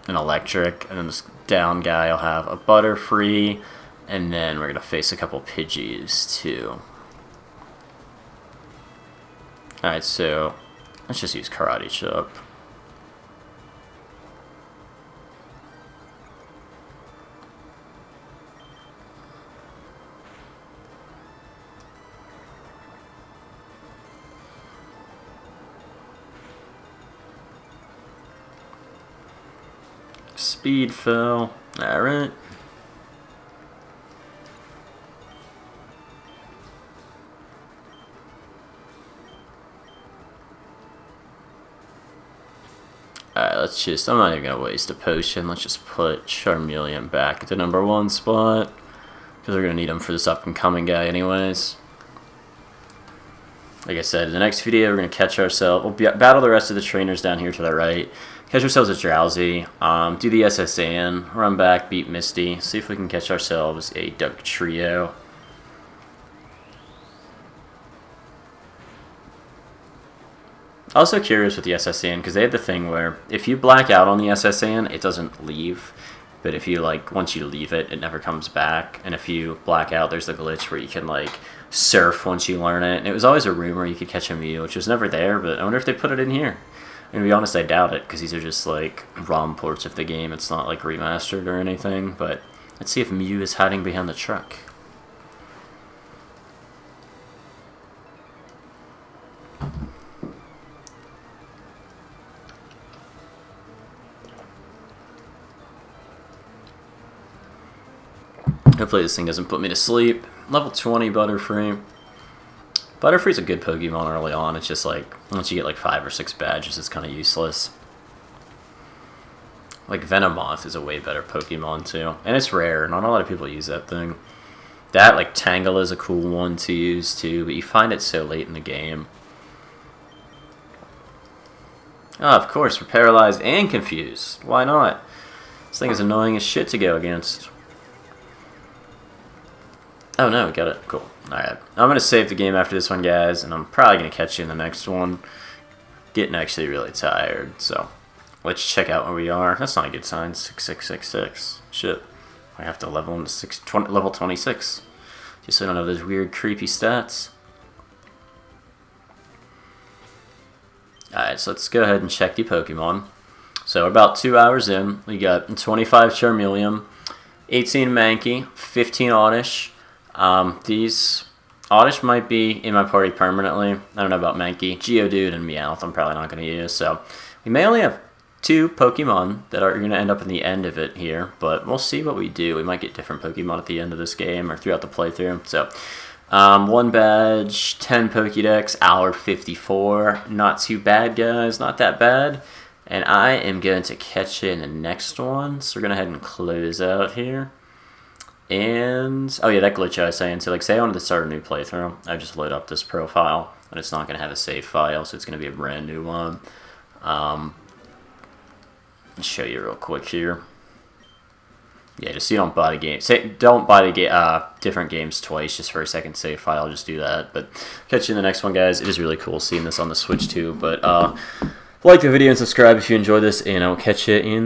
an Electric, and then this down guy will have a Butterfree. And then we're going to face a couple Pidgeys, too. Alright, so let's just use Karate Chop. Speed fell. Alright. Alright, let's just... I'm not even going to waste a potion. Let's just put Charmeleon back at the #1 spot. Because we're going to need him for this up-and-coming guy anyways. Like I said, in the next video, we're going to catch ourselves... We'll battle the rest of the trainers down here to the right. Catch ourselves a Drowsy. Do the SSN. Run back, beat Misty. See if we can catch ourselves a Duck Trio. Also curious with the SSN, because they had the thing where if you black out on the SSN, it doesn't leave. But if you, like, once you leave it, it never comes back. And if you black out, there's the glitch where you can, like, surf once you learn it. And it was always a rumor you could catch a Mew, which was never there, but I wonder if they put it in here. And to be honest, I doubt it, because these are just, like, ROM ports of the game. It's not, like, remastered or anything. But let's see if Mew is hiding behind the truck. Hopefully this thing doesn't put me to sleep. Level 20 Butterfree. Butterfree's a good Pokemon early on. It's just like, once you get like 5 or 6 badges, it's kind of useless. Like Venomoth is a way better Pokemon too. And it's rare. Not a lot of people use that thing. That, like, Tangle is a cool one to use too, but you find it so late in the game. Oh, of course, we're paralyzed and confused. Why not? This thing is annoying as shit to go against. Oh no, we got it. Cool. Alright. I'm going to save the game after this one, guys, and I'm probably going to catch you in the next one. Getting actually really tired, so let's check out where we are. That's not a good sign. 6666. Shit. I have to level into level 26. Just so I don't have those weird, creepy stats. Alright, so let's go ahead and check the Pokemon. So we're about 2 hours in. We got 25 Charmeleon, 18 Mankey, 15 Oddish. These Oddish might be in my party permanently. I don't know about Mankey. Geodude and Meowth I'm probably not going to use. So we may only have 2 Pokemon that are going to end up in the end of it here, but we'll see what we do. We might get different Pokemon at the end of this game or throughout the playthrough. So 1 badge, 10 Pokédex, hour 54. Not too bad, guys. Not that bad. And I am going to catch you in the next one. So we're going to head and close out here. And, oh yeah, that glitch I was saying. So, like, say I wanted to start a new playthrough. I just load up this profile, and it's not going to have a save file, so it's going to be a brand new one. I'll show you real quick here. Yeah, just so you don't buy the game. Don't buy the different games twice just for a second save file. Just do that. But catch you in the next one, guys. It is really cool seeing this on the Switch too. But like the video and subscribe if you enjoyed this, and I'll catch you in